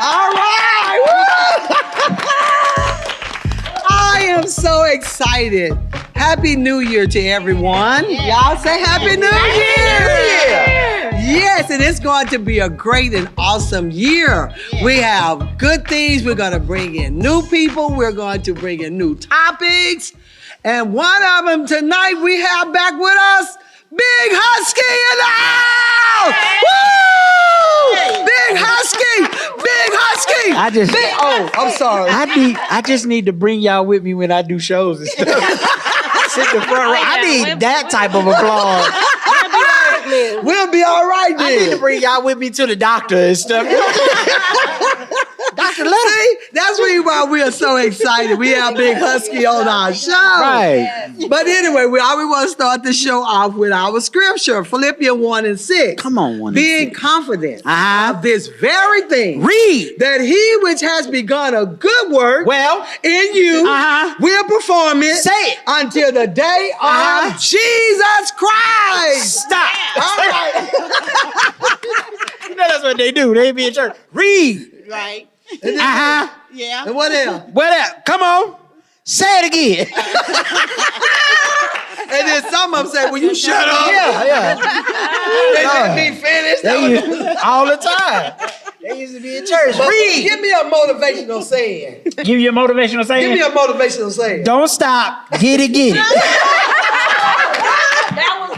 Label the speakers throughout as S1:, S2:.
S1: All right. I am so excited. Happy New Year to everyone. Y'all say Happy New Year. Yes, and it's going to be a great and awesome year. We have good things. We're going to bring in new people. We're going to bring in new topics. And one of them tonight we have back with us, Big Husky in the house! Woo! Big Husky! Big Husky! I'm sorry.
S2: I just need to bring y'all with me when I do shows and stuff. Sit in the front row. I need that type of applause.
S1: We'll be all right then.
S2: I need to bring y'all with me to the doctor and stuff. Dr.
S1: See, that's why we are so excited. We have Big Husky on our show.
S2: Right.
S1: But anyway, we want to start the show off with our scripture, Philippians 1:6.
S2: Come on, 1:6.
S1: Being confident of this very thing.
S2: Read.
S1: That he which has begun a good work in you will perform it.
S2: Say it.
S1: Until the day of Jesus Christ.
S2: Stop.
S1: All right.
S2: You know that's what they do. They be in church. Read.
S3: Right.
S1: Yeah. And what else?
S2: What else? Come on. Say it again.
S1: And then some of them say, "Will you shut up?"
S2: Yeah.
S1: They let me finish.
S2: All the time. They used to be in church. Read.
S1: Give me a motivational saying.
S2: Give you a motivational saying?
S1: Give me a motivational saying.
S2: Don't stop. Get it.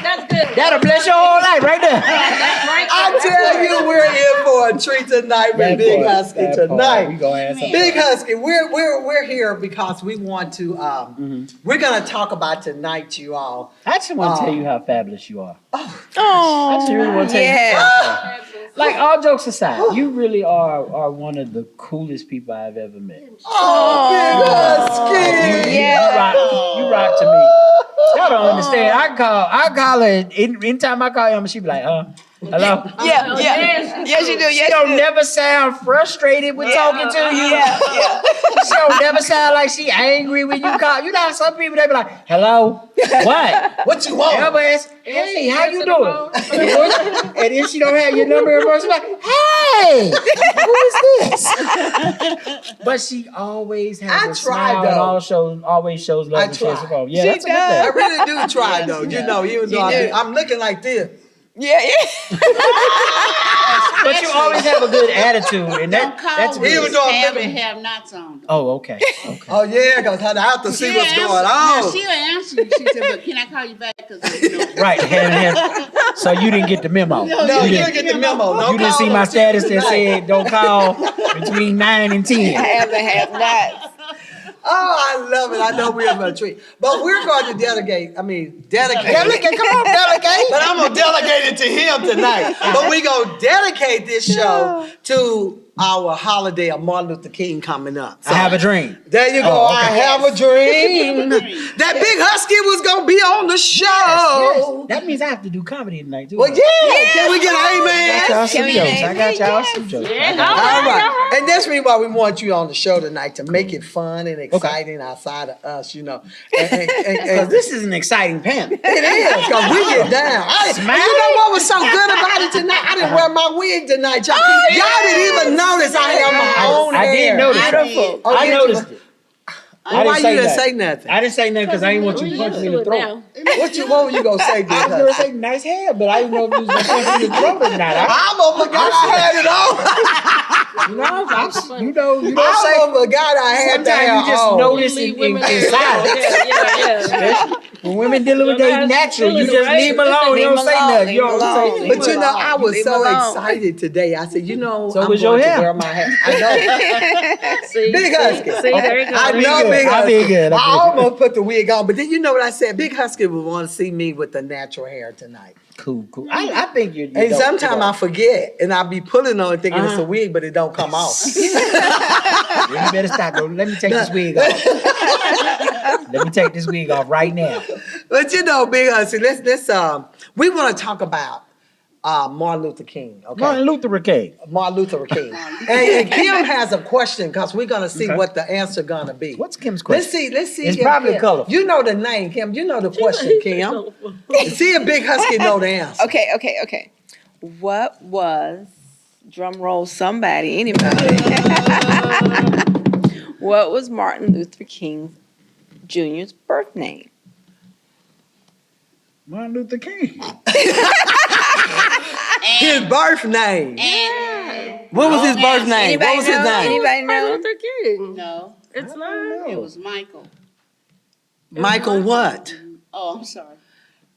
S3: That's good.
S2: That'll bless your whole life right there.
S3: That's right.
S1: I tell you, we're in for a treat tonight with Big Husky tonight.
S2: We gonna have
S1: Big Husky, we're here because we want to. We're gonna talk about tonight, you all.
S2: I just want to tell you how fabulous you are.
S3: Oh,
S2: I just really want to tell you. Like, all jokes aside, you really are one of the coolest people I've ever met.
S1: Oh, Big Husky.
S2: You rock to me. Y'all don't understand. I call her. Anytime I call her, she be like, hello?
S3: Yeah. Yes, you do.
S2: She don't never sound frustrated with talking to you.
S3: Yeah.
S2: She don't never sound like she angry when you call. You know, some people, they be like, hello? What?
S1: What you want?
S2: Everybody asks, hey, how you doing? And then she don't have your number in her phone. She's like, hey, who is this? But she always has a smile and always shows love and shows support. Yeah, that's a good thing.
S1: I really do try though. You know, even though I'm looking like this.
S3: Yeah.
S2: But you always have a good attitude, and that's good.
S1: Even though I'm
S4: and have knots on.
S2: Oh, okay.
S1: Oh yeah, because I have to see what's going on.
S4: Yeah, she'll answer you. She said, "But can I call you back?" Because
S2: Right, hand. So you didn't get the memo.
S1: No, you didn't get the memo. No,
S2: you didn't see my status that said don't call between 9 and 10.
S3: I have to have that.
S1: Oh, I love it. I know we're in for a treat. But we're going to dedicate. Come on, delegate. But I'm going to delegate it to him tonight. But we're going to dedicate this show to our holiday of Martin Luther King coming up. So,
S2: I have a dream.
S1: There you go.
S2: Oh, okay.
S1: I have a dream. That Big Husky was going to be on the show.
S2: Yes. That means I have to do comedy tonight, too.
S1: Well, yeah. Can we get an amen?
S2: I got y'all some jokes.
S1: All right. And that's really why we want you on the show tonight, to make it fun and exciting outside of us, you know.
S2: Because this is an exciting panel.
S1: It is, because we get down. You know what was so good about it tonight? I didn't wear my wig tonight, y'all. Y'all didn't even notice I had my own hair.
S2: I did notice it. I noticed it.
S1: Why you didn't say nothing?
S2: I didn't say nothing because I didn't want you to punch me in the throat.
S1: What were you going to say, Big
S2: I was going to say nice hair, but I didn't know if you was going to punch me in the throat or not.
S1: I almost forgot I had it on.
S2: You don't say.
S1: I almost forgot I had that hair
S2: you just
S1: on.
S2: notice in silence.
S3: Yeah.
S2: When women dealing with their natural, you just leave them alone. You don't say nothing. You don't say.
S1: But you know, I was so excited today. I said, you know,
S2: so
S1: I'm
S2: was
S1: going
S2: your
S1: to
S2: hair.
S1: wear my hair. I know. Big Husky.
S3: See, there you go.
S1: I know Big Husky.
S2: I be good.
S1: I almost put the wig on, but then you know what I said? Big Husky would want to see me with the natural hair tonight.
S2: Cool. I think you're
S1: and sometimes I forget, and I'll be pulling on it thinking it's a wig, but it don't come off.
S2: You better stop. Let me take this wig off. Let me take this wig off right now.
S1: But you know, Big Husky, let's we want to talk about Martin Luther King. Okay.
S2: Martin Luther King.
S1: And Kim has a question because we're gonna see what the answer gonna be.
S2: What's Kim's question?
S1: Let's see.
S2: It's probably
S1: Kim,
S2: colorful.
S1: You know the name, Kim. You know the question, Kim. See if Big Husky know the answer.
S3: Okay. What was Drum roll, somebody, anybody. What was Martin Luther King Jr.'s birth name?
S2: Martin Luther King.
S1: His birth name.
S4: And
S1: What was his birth name? What was his name?
S3: Anybody know?
S5: Luther King.
S4: no,
S5: It's not.
S4: it was Michael.
S1: Michael what?
S4: Oh, I'm sorry.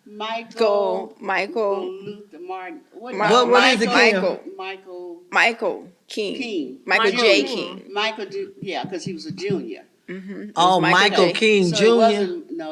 S4: Michael
S3: Michael
S4: Luther Martin.
S1: What is it, Kim?
S4: Michael
S3: King.
S4: King.
S3: Michael J. King.
S4: Yeah, because he was a junior.
S1: Oh, Michael King
S4: So
S1: Jr.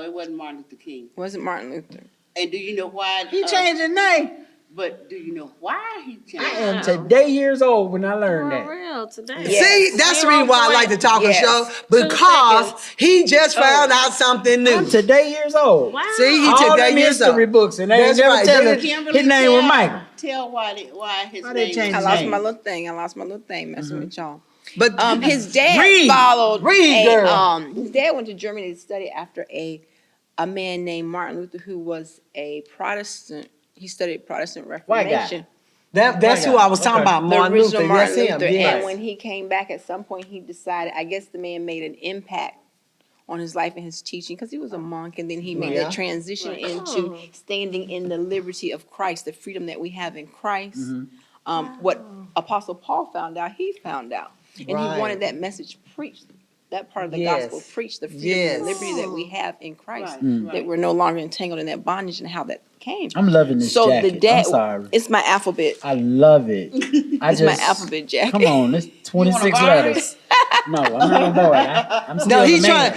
S4: it wasn't Martin Luther King.
S3: Wasn't Martin Luther.
S4: And do you know why?
S2: He changed his name.
S4: But do you know why he changed?
S2: I am today years old when I learned
S5: For
S2: that.
S5: real today.
S3: Yeah.
S1: See, that's the reason why I like the talking
S3: Yes.
S1: show, because he just found out something new.
S2: I'm today years old.
S5: Wow.
S1: See, he
S2: All
S1: took that
S2: them
S1: years old.
S2: history books, and they ain't
S1: That's
S2: never
S1: right.
S2: tell
S1: They-
S2: him
S4: Kimberly,
S2: his name was Michael.
S4: Tell why his
S2: Why they
S4: name
S2: changed
S3: I
S2: his
S3: lost
S2: name?
S3: my little thing messing with y'all.
S1: But
S3: His dad
S2: Read.
S3: followed
S2: Read, girl.
S3: his dad went to Germany to study after a man named Martin Luther, who was a Protestant. He studied Protestant
S2: White guy.
S3: Reformation.
S1: that's who I was talking
S2: Okay.
S1: about,
S3: The
S1: Martin
S3: original
S1: Luther.
S3: Martin
S1: Yes,
S3: Luther.
S1: him. Yes.
S3: And when he came back at some point, he decided, I guess the man made an impact on his life and his teaching, because he was a monk, and then he made
S1: Yeah.
S3: that transition into standing in the liberty of Christ, the freedom that we have in Christ. What Apostle Paul found out, he found out. And
S1: Right.
S3: he wanted that message preached, that part of the
S1: Yes.
S3: gospel preached, the freedom
S1: Yes.
S3: and liberty that we have in Christ,
S4: Right,
S3: that we're no longer entangled in that bondage, and how that came.
S2: I'm loving this
S3: So
S2: jacket.
S3: the dad,
S2: I'm sorry.
S3: it's my alphabet.
S2: I love it.
S3: It's my alphabet jacket.
S2: Come on, it's 26
S4: borrow it?
S2: letters. No, I'm not gonna borrow it. I'm still
S1: No, he's
S2: the man.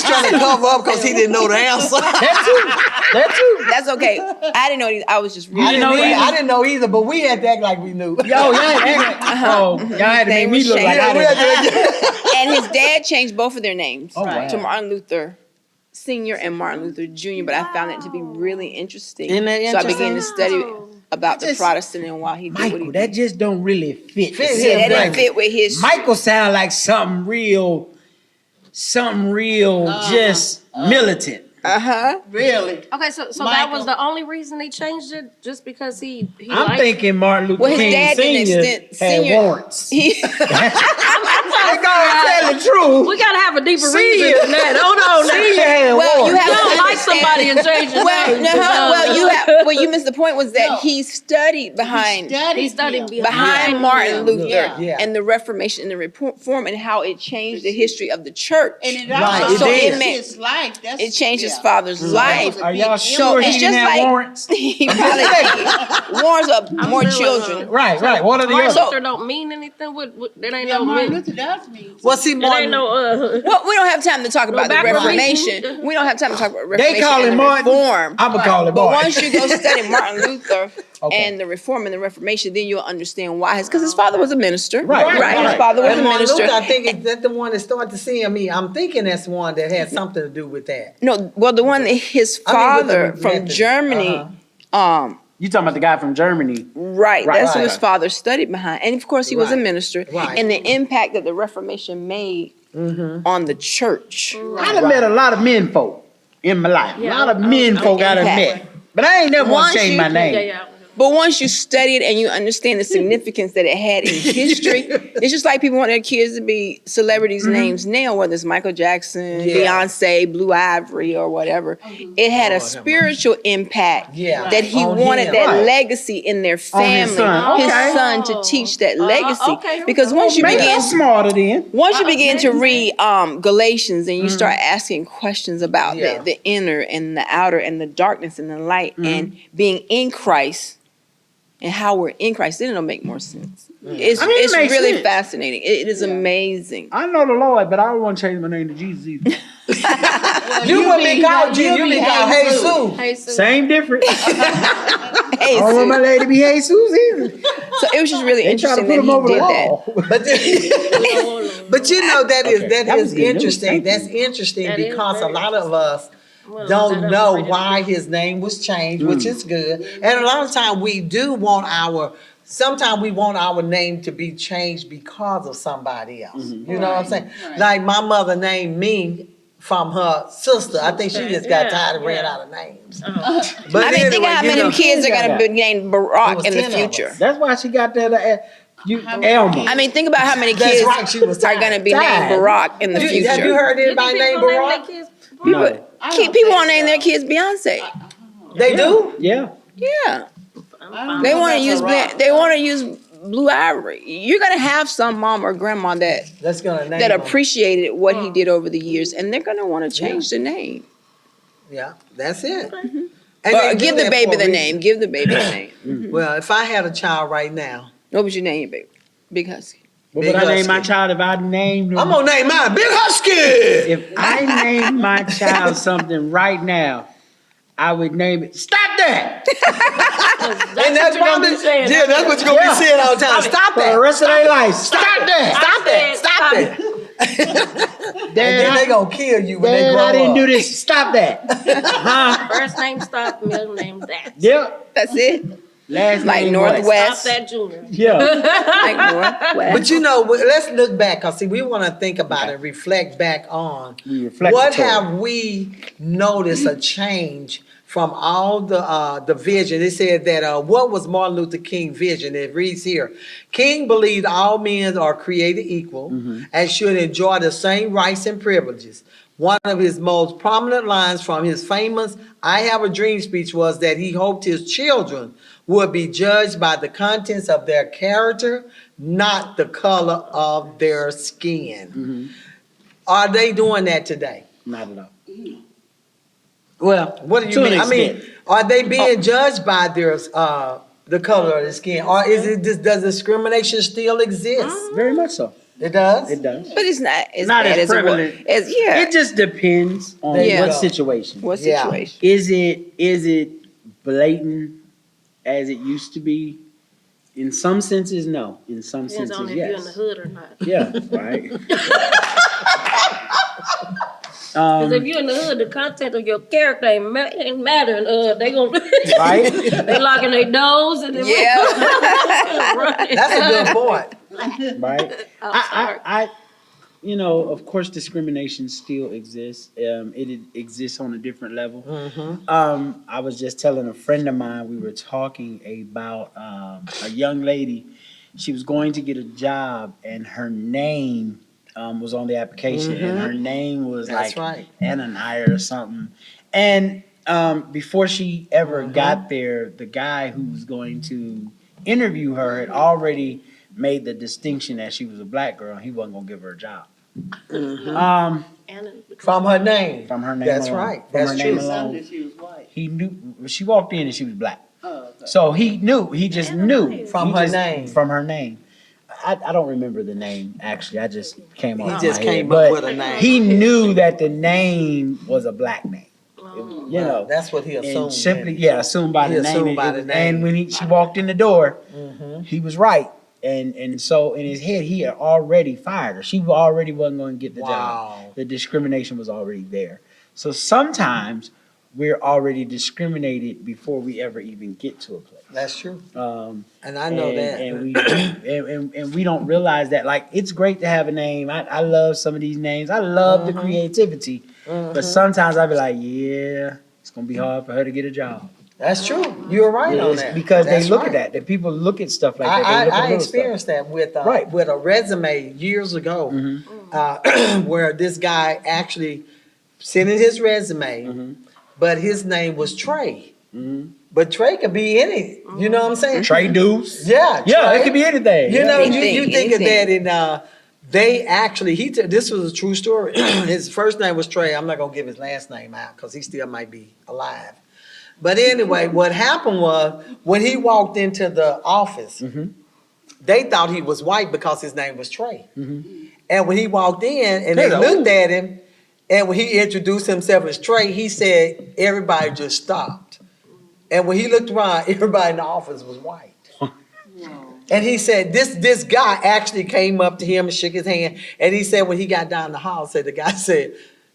S1: trying to cover up because he didn't know the answer.
S2: That too.
S3: That's okay. I didn't know these. I was just reading.
S1: I didn't know either, but we had to act like we knew.
S2: Yo, y'all had to make me look like
S1: Yeah, we
S2: I
S1: had
S2: did.
S1: to-
S3: And his dad changed both of their names
S2: Oh, wow.
S3: to Martin Luther Sr. and Martin Luther Jr., but I found it to be really interesting.
S1: Isn't that
S3: So I began to
S1: interesting?
S3: study about the
S2: Just-
S3: Protestant and why he did what he
S2: Michael,
S3: did.
S2: that just don't really fit.
S1: Fit
S2: the
S1: him,
S3: Yeah, that
S2: same
S3: didn't
S2: thing.
S3: fit with his.
S2: Michael sound like something real, just militant.
S4: Really?
S5: Okay, so that
S4: Michael.
S5: was the only reason they changed it, just because he
S2: I'm
S5: liked
S2: thinking Martin Luther
S3: Well, his
S2: King
S3: dad didn't
S2: Sr.
S3: extend-
S2: had
S3: Senior-
S2: warrants.
S3: He,
S2: I gotta tell the truth.
S5: We gotta have a deeper
S2: Senior-
S5: reason than that. Hold on.
S2: Senior had
S3: well,
S2: warrants.
S3: you have
S5: You
S3: to
S5: don't like
S3: understand-
S5: somebody and change his
S3: Well,
S5: name.
S3: you missed the point was that
S4: No.
S3: he studied behind
S5: He studied
S4: him.
S3: behind Martin Luther
S1: Yeah.
S3: and the Reformation and the Reform and how it changed the history of the church.
S4: And it
S1: Right,
S4: also
S1: it
S3: So it
S1: did.
S3: meant-
S4: his life.
S3: It changed his
S4: yeah.
S3: father's life.
S2: Are y'all
S3: So
S2: sure
S3: it's
S2: he
S3: just
S2: didn't have
S3: like
S2: warrants?
S3: he probably did. Warns up more
S5: doing,
S3: children.
S2: Right. What are the
S5: Martin
S2: other?
S5: Luther don't mean anything. What that ain't
S4: Yeah,
S5: no
S4: Martin
S5: mean.
S4: Luther does mean.
S1: Well, see,
S5: It ain't
S1: Martin,
S5: no
S3: Well, we don't have time to talk about the
S5: backward
S3: Reformation.
S5: reaching.
S3: We don't have time to talk about
S2: They
S3: Reformation
S2: call
S3: and
S2: him
S3: the
S2: Martin.
S3: Reform.
S2: I'm gonna call him
S3: But
S2: Martin.
S3: once you go study Martin Luther
S2: Okay.
S3: and the Reform and the Reformation, then you'll understand why. Because his father was a minister.
S2: Right.
S3: His father was
S1: and
S3: a
S1: Martin
S3: minister.
S1: Luther, I think is that the one that started to see me. I'm thinking that's the one that had something to do with that.
S3: No, well, the one that his
S1: I mean, with
S3: father
S1: the
S3: from
S1: method.
S3: Germany,
S2: You talking about the guy from Germany?
S3: right,
S2: Right.
S3: that's who
S1: Right.
S3: his father studied behind. And of course, he was a
S1: Right.
S3: minister.
S1: Right.
S3: And the impact that the Reformation made on the church.
S2: I done met a lot of men folk in my life.
S5: Yeah,
S2: a lot of men folk I done
S3: impact.
S2: met. But I ain't never want
S3: Once
S2: to change
S3: you-
S2: my name.
S5: Yeah.
S3: But once you study it and you understand the significance that it had in history, it's just like people want their kids to be celebrities' names now, whether it's Michael Jackson,
S1: Yeah.
S3: Beyonce, Blue Ivory, or whatever. It had a spiritual impact
S1: Yeah.
S3: that he
S1: On
S3: wanted
S1: him.
S3: that
S2: Right.
S3: legacy in their
S2: On
S3: family,
S2: his son.
S3: his
S2: Okay.
S3: son to teach that legacy.
S5: okay.
S3: Because once you
S2: Make
S3: begin
S2: us smarter then.
S3: once you begin to read Galatians and you start asking questions about
S1: Yeah.
S3: the inner and the outer and the darkness and the light and being in Christ and how we're in Christ, then it'll make more sense. It's,
S2: I mean, it
S3: it's
S2: makes
S3: really
S2: sense.
S3: fascinating. It is amazing.
S2: I know the Lord, but I don't want to change my name to Jesus either.
S1: You wouldn't be called Jesus. You be called Jesus.
S5: Hey, so
S2: Same difference.
S3: Hey,
S2: I don't want my
S3: so,
S2: lady to be Jesus either.
S3: so it was just really
S2: They try to
S3: interesting
S2: put
S3: that
S2: him over
S3: he
S2: the
S3: did that.
S2: wall.
S1: But you know that is
S2: Okay. That was good.
S1: interesting.
S2: Thank
S1: That's interesting
S5: That is
S1: because a
S5: very
S1: lot of us
S5: well,
S1: don't
S5: that
S1: know
S5: upgraded.
S1: why his name was changed, which is good. And a lot of time we do want sometimes we want our name to be changed because of somebody else. You know what I'm saying?
S4: Right.
S1: Like my mother named me from her sister. I think she just got
S5: Yeah,
S1: tired and ran
S5: yeah.
S1: out of names.
S5: Oh.
S1: But
S3: I mean, think
S1: anyway,
S3: how
S1: you
S3: many
S1: know,
S3: kids are going to be named
S1: It
S3: Barack
S1: was
S3: in the
S1: 10 of us.
S3: future.
S2: That's why she got that. Elma.
S3: I mean, think about how many
S1: That's
S3: kids
S1: right, she was
S3: are going to be named
S2: tired.
S3: Barack in the future.
S1: Have you heard anybody named Barack?
S2: No.
S3: People want to name their kids Beyonce.
S1: They do?
S2: Yeah.
S3: Yeah, they want to use Blue Ivory. You're going to have some mom or grandma
S1: That's gonna name
S3: that
S1: them.
S3: appreciated what he did over the years, and they're going to want to change the name.
S1: Yeah, that's it. And
S3: Or
S1: they do
S3: give the
S1: that
S3: baby
S1: for a
S3: the
S1: reason.
S3: name. Give the baby the name.
S1: Well, if I had a child right now,
S3: What was your name, baby? Big Husky.
S2: What
S1: Big
S2: would I name my
S1: Husky.
S2: child if I named him?
S1: I'm gonna name mine Big Husky.
S2: If I named my child something right now, I would name it. Stop that!
S1: And that's probably that's what you're gonna be saying all the time. Stop
S2: For the
S1: that.
S2: rest of their life. Stop that!
S1: Stop that. Stop that. And then they gonna kill you when they
S2: Dad,
S1: grow
S2: I didn't
S1: up.
S2: do this. Stop that. Huh?
S5: First name stop, middle name that.
S2: Yep.
S3: That's it.
S2: Last
S3: Like
S2: name what?
S5: Stop
S3: Northwest.
S5: that junior.
S2: Yeah.
S3: Like Northwest.
S1: But you know, let's look back, cause see, we want to think about and reflect back on
S2: We reflect
S1: what
S2: the Torah.
S1: have we noticed a change from all the vision. It said that what was Martin Luther King's vision? It reads here: King believed all men are created equal and should enjoy the same rights and privileges. One of his most prominent lines from his famous "I Have a Dream" speech was that he hoped his children would be judged by the contents of their character, not the color of their skin. Are they doing that today?
S2: Not at all.
S1: Well, what do you
S2: To an
S1: mean? I mean,
S2: extent.
S1: are they being judged by their the color of the skin, or is it does discrimination still exist?
S2: Very much so.
S1: It does.
S2: It does.
S3: But it's not as
S2: Not
S3: bad
S2: as
S3: as it was.
S2: prevalent.
S3: Yeah.
S2: It just depends on
S1: There you
S2: what
S1: go.
S2: situation.
S3: What
S1: Yeah.
S3: situation?
S2: Is it blatant as it used to be? In some senses, no. In some
S5: Depends on
S2: senses,
S5: if you're in the
S2: yes.
S5: hood or not.
S2: Yeah, right.
S5: Because if you're in the hood, the content of your character ain't mattering. They gonna
S2: Right?
S5: they locking their doors and then
S3: Yeah.
S1: That's a good point.
S2: Right. I you know, of course, discrimination still exists. It exists on a different level. I was just telling a friend of mine, we were talking about a young lady. She was going to get a job, and her name was on the application, and her name was
S1: That's
S2: like
S1: right.
S2: Ananiah or something. And before she ever got there, the guy who was going to interview her had already made the distinction that she was a black girl, and he wasn't gonna give her a job.
S1: From her name.
S2: From her name
S1: That's
S2: alone.
S1: right.
S2: From
S1: That's
S2: her
S1: true.
S2: name alone.
S4: That she was white.
S2: He knew she walked in and she was black.
S4: Oh, okay.
S2: So he knew. He just knew
S1: From
S2: He
S1: her
S2: just-
S1: name.
S2: From her name. I don't remember the name actually. I just came off
S1: He just
S2: my head.
S1: came
S2: But
S1: up with a name.
S2: he knew that the name was a black name. You know.
S1: That's what he assumed.
S2: And simply,
S1: didn't
S2: assumed by
S1: He
S2: the name.
S1: assumed by the name.
S2: And when she walked in the door, he was right. And so in his head, he had already fired her. She already wasn't going to get the
S1: Wow.
S2: job. The discrimination was already there. So sometimes we're already discriminated before we ever even get to a place.
S1: That's true.
S2: Um,
S1: And I know that.
S2: and we don't realize that. Like, it's great to have a name. I love some of these names. I love the creativity. But sometimes I be like, yeah, it's gonna be hard for her to get a job.
S1: That's true. You're right on
S2: It's
S1: that.
S2: because
S1: That's
S2: they look
S1: right.
S2: at that. That people look at stuff like that. They look at
S1: I
S2: little
S1: experienced that
S2: Right.
S1: with a resume years ago, where this guy actually sent in his resume, but his name was Trey. But Trey could be any. You know what I'm saying?
S2: Trey Deuce.
S1: Yeah.
S2: Yeah,
S1: Trey.
S2: it could be anything.
S1: You know,
S3: Anything,
S1: you think of that
S3: anything.
S1: in. They actually this was a true story. His first name was Trey. I'm not gonna give his last name out because he still might be alive. But anyway, what happened was when he walked into the office, they thought he was white because his name was Trey. And when he walked in and they
S2: They're like,
S1: looked at him, and when he introduced himself as Trey, he said everybody just stopped. And when he looked around, everybody in the office was white. And he said this guy actually came up to him and shook his hand. And he said when he got down the hall, the guy said,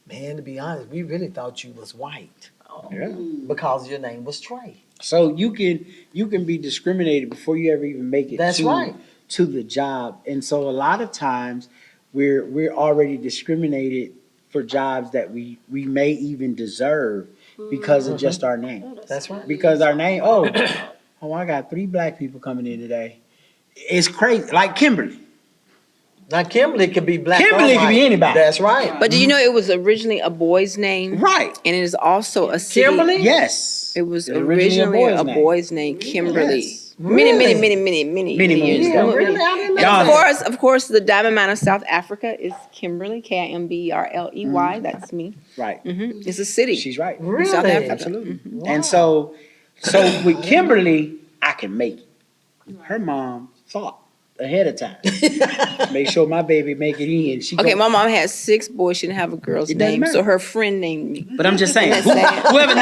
S1: "Man, to be honest, we really thought you was white
S2: Yeah.
S1: because your name was Trey."
S2: So you can be discriminated before you ever even make it
S1: That's right.
S2: to the job. And so a lot of times we're already discriminated for jobs that we may even deserve because of just our name.
S1: That's right.
S2: Because our name, I got 3 black people coming in today. It's crazy. Like Kimberly.
S1: Now Kimberly could be black.
S2: Kimberly could be anybody.
S1: That's right.
S3: But do you know it was originally a boy's name?
S2: Right.
S3: And it is also a city.
S1: Kimberly?
S2: Yes.
S3: It was
S2: originally
S3: originally a boy's name, Kimberly.
S2: Yes.
S3: Many
S2: Many
S3: years
S2: ago.
S3: ago.
S1: Really? I didn't know
S2: Y'all-
S1: that.
S3: Of course, the Diamond Mine of South Africa is Kimberly, Kimberley. That's me.
S2: Right.
S3: It's a city.
S2: She's right.
S1: Really?
S3: South Africa.
S2: Absolutely.
S1: Wow.
S2: And so with Kimberly, I can make it. Her mom thought ahead of time. Make sure my baby make it in. She
S3: Okay,
S2: go-
S3: my mom had 6 boys. She didn't have a girl's
S2: It doesn't
S3: name,
S2: matter.
S3: so her friend named me.
S2: But I'm just saying,
S3: Isn't that sad?
S2: whoever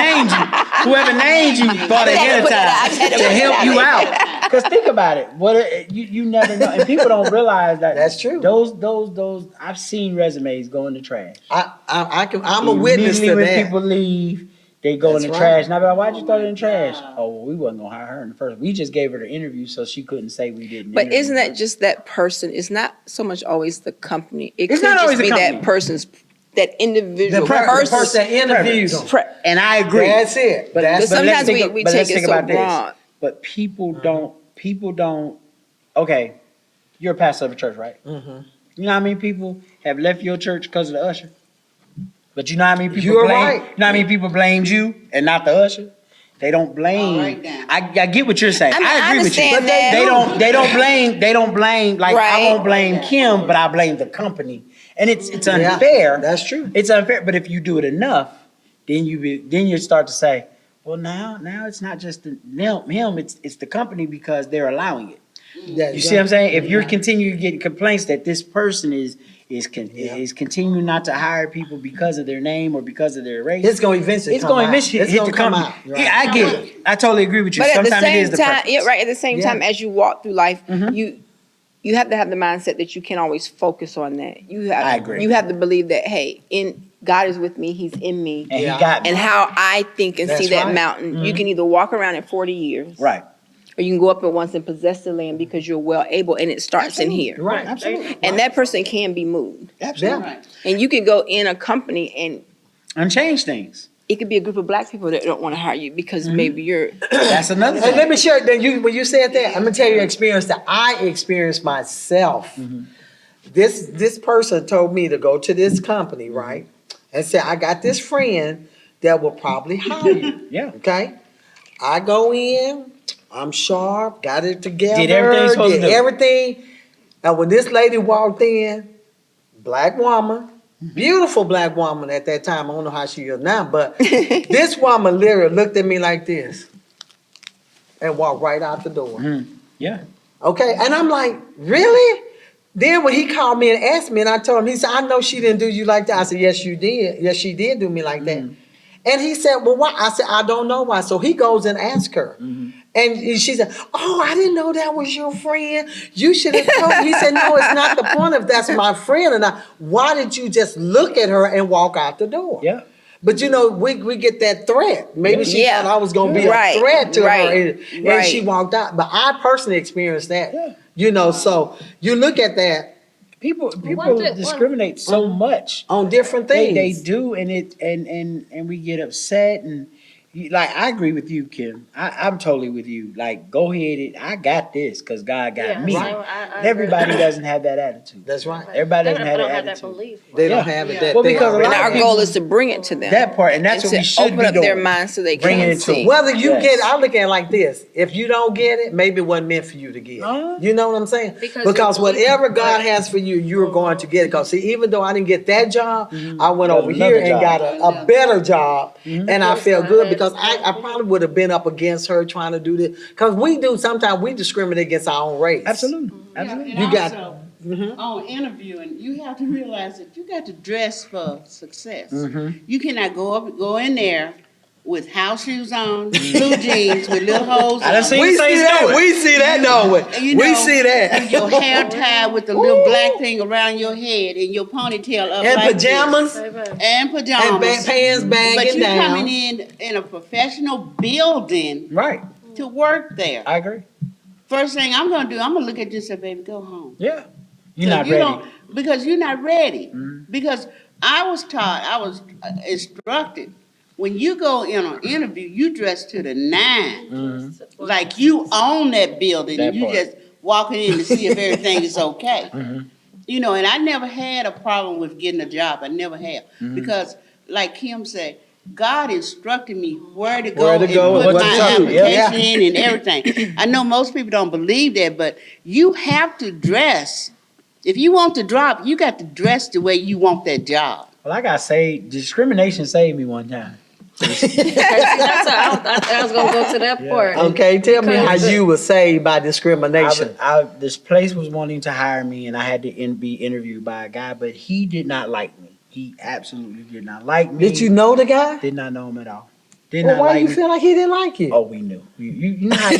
S2: named you thought ahead of
S3: put that
S2: time
S3: out.
S2: to help you out. Because think about it, you never know, and people don't realize that.
S1: That's true.
S2: Those I've seen resumes go in the trash.
S1: I'm a witness
S2: Immediately
S1: to
S2: when
S1: that.
S2: people leave, they go
S1: That's
S2: in the
S1: right.
S2: trash. And I be like, why'd you throw it in the trash? Oh, well, we wasn't gonna hire her in the first. We just gave her the interview so she couldn't say we didn't.
S3: But
S2: interview
S3: isn't
S2: her.
S3: that just that person? It's not so much always the company. It
S2: It's
S3: could
S2: not
S3: just
S2: always the
S3: be
S2: company.
S3: that person's, that individual
S1: The person that interviews them.
S2: And I agree.
S1: That's it.
S2: But
S1: That's
S3: But sometimes
S2: let's
S3: we
S2: but
S3: take
S2: let's
S3: it
S2: think
S3: so
S2: about this.
S3: broad.
S2: But people don't. Okay, you're a pastor of a church, right?
S1: Mhm.
S2: You know how many people have left your church because of the usher? But you know how many people
S1: You're
S2: blame?
S1: right.
S2: You know how many people blamed you and not the usher? They don't blame.
S4: All right, then.
S2: I get what you're saying.
S3: I mean, I
S2: agree with you.
S3: understand
S2: But
S3: that.
S2: they don't blame. Like I
S3: Right.
S2: won't blame Kim, but I blame the company, and it's unfair.
S1: Yeah, that's true.
S2: It's unfair. But if you do it enough, then you start to say, well, now it's not just him. It's the company because they're allowing it. You see what I'm saying? If you're continuing to get complaints that this person is continuing not to hire people because of their name or because of their race,
S1: It's going to eventually
S2: it's
S1: come
S2: going to
S1: out.
S2: eventually
S1: It's
S2: hit
S1: gonna
S2: the
S1: come
S2: company.
S1: out. Right.
S2: Yeah, I get it. I totally agree with you.
S3: But at the
S2: Sometimes it is
S3: same
S2: the
S3: time,
S2: preference.
S3: yeah, right. At the same
S1: Yeah.
S3: time, as you walk through life,
S2: Mhm.
S3: you have to have the mindset that you can't always focus on that.
S2: I agree.
S3: You have to believe that, hey, God is with me. He's in me.
S2: And
S1: Yeah.
S2: he got me.
S3: And how I think and
S1: That's
S3: see that
S1: right.
S3: mountain, you can either walk around it 40 years,
S2: Right.
S3: or you can go up at once and possess the land because you're well able, and it starts in here.
S1: Right.
S2: Absolutely.
S3: And that person can be moved.
S2: Absolutely.
S4: Right.
S3: And you can go in a company, and
S2: And change things.
S3: it could be a group of black people that don't want to hire you because maybe you're.
S2: That's another
S1: And
S2: thing.
S1: let me share that when you said that, I'm gonna tell you an experience that I experienced myself. This person told me to go to this company, right? And said, I got this friend that will probably hire you.
S2: Yeah.
S1: Okay? I go in, I'm sharp, got it together,
S2: Did everything you're supposed to
S1: did
S2: do.
S1: everything. And when this lady walked in, black woman, beautiful black woman at that time. I don't know how she is now, but this woman literally looked at me like this and walked right out the door.
S2: Yeah.
S1: Okay, and I'm like, really? Then when he called me and asked me, and I told him, he said, I know she didn't do you like that. I said, yes, you did. Yes, she did do me like that. And he said, well, why? I said, I don't know why. So he goes and asks her. And she said, oh, I didn't know that was your friend. You should have told me. He said, no, it's not the point if that's my friend. And why did you just look at her and walk out the door?
S2: Yeah.
S1: But you know, we get that threat. Maybe she
S3: Yeah.
S1: thought I was going to be
S3: Right.
S1: a threat to
S3: Right.
S1: her, and
S3: Right.
S1: she walked out. But I personally experienced that.
S2: Yeah.
S1: You know, so you look at that
S2: People
S5: One-
S2: discriminate so much.
S1: on different
S2: They
S1: things.
S2: do, and we get upset, and like I agree with you, Kim. I'm totally with you. Like, go ahead, I got this because God got
S5: Yeah,
S2: me.
S5: so I
S2: Everybody doesn't have that attitude.
S1: That's right.
S2: Everybody
S5: They
S2: doesn't have
S5: don't
S2: that
S5: have that
S2: attitude.
S5: belief.
S1: They don't
S2: Yeah.
S1: have it
S4: Yeah.
S1: that
S2: Well,
S1: they
S2: because a
S1: already
S3: And
S2: lot
S3: our
S2: of
S1: have.
S3: goal
S2: people-
S3: is to bring it to them.
S2: That part, and that's
S3: and
S2: what we
S3: to
S2: should
S3: open
S2: be
S3: up their
S2: doing.
S3: minds so they
S2: Bringing
S3: can
S2: it to
S3: see.
S2: them.
S1: Whether you
S2: Yes.
S1: get it, I look at it like this. If you don't get it, maybe it wasn't meant for you to get it.
S2: Uh-huh.
S1: You know what I'm saying?
S5: Because
S1: Because
S5: you-
S1: whatever God has for you, you're going to get it. Because see, even though I didn't get that job, I went
S2: Got
S1: over
S2: another
S1: here and
S2: job.
S1: got a better job. And I felt good because I probably would have been up against her trying to do this. Because sometimes we discriminate against our own race.
S2: Absolutely.
S4: Yeah,
S2: Absolutely.
S4: and
S1: You got-
S4: also, on interviewing, you have to realize that you got to dress for success. You cannot go in there with house shoes on, blue jeans with little holes
S2: I done
S4: on.
S2: seen
S1: We
S2: you
S1: see
S2: say
S1: that.
S2: story.
S1: We see that, don't we?
S4: You
S1: We
S4: know,
S1: see that.
S4: With your hair tied with the little black thing around your head and your ponytail up
S1: And
S4: like
S1: pajamas
S4: this.
S5: Baby.
S4: And
S1: and
S4: pajamas.
S1: pants
S4: But
S1: bagging
S4: you're
S1: down.
S4: coming in a professional building
S2: Right.
S4: to work there.
S2: I agree.
S4: First thing I'm gonna do, I'm gonna look at you and say, baby, go home.
S2: Yeah. You're
S4: So
S2: not
S4: you
S2: ready.
S4: don't- because you're not ready. Because I was instructed, when you go in an interview, you dress to the nine. Like you own that building
S2: That
S4: and you
S2: part.
S4: just walking in to see if everything is okay. You know, and I never had a problem with getting a job. I never have. Because, like Kim said, God instructed me where to go and put my application in and everything. I know most people don't believe that, but you have to dress. If you want to drop, you got to dress the way you want that job.
S2: Well, I gotta say, discrimination saved me one time.
S5: I was gonna go to that part.
S1: Okay, tell me how you were saved by discrimination.
S2: This place was wanting to hire me, and I had to be interviewed by a guy, but he did not like me. He absolutely did not like me.
S1: Did you know the guy?
S2: Did not know him at all.
S1: Well, why do you feel like he didn't like you?
S2: Oh, we knew. You know how you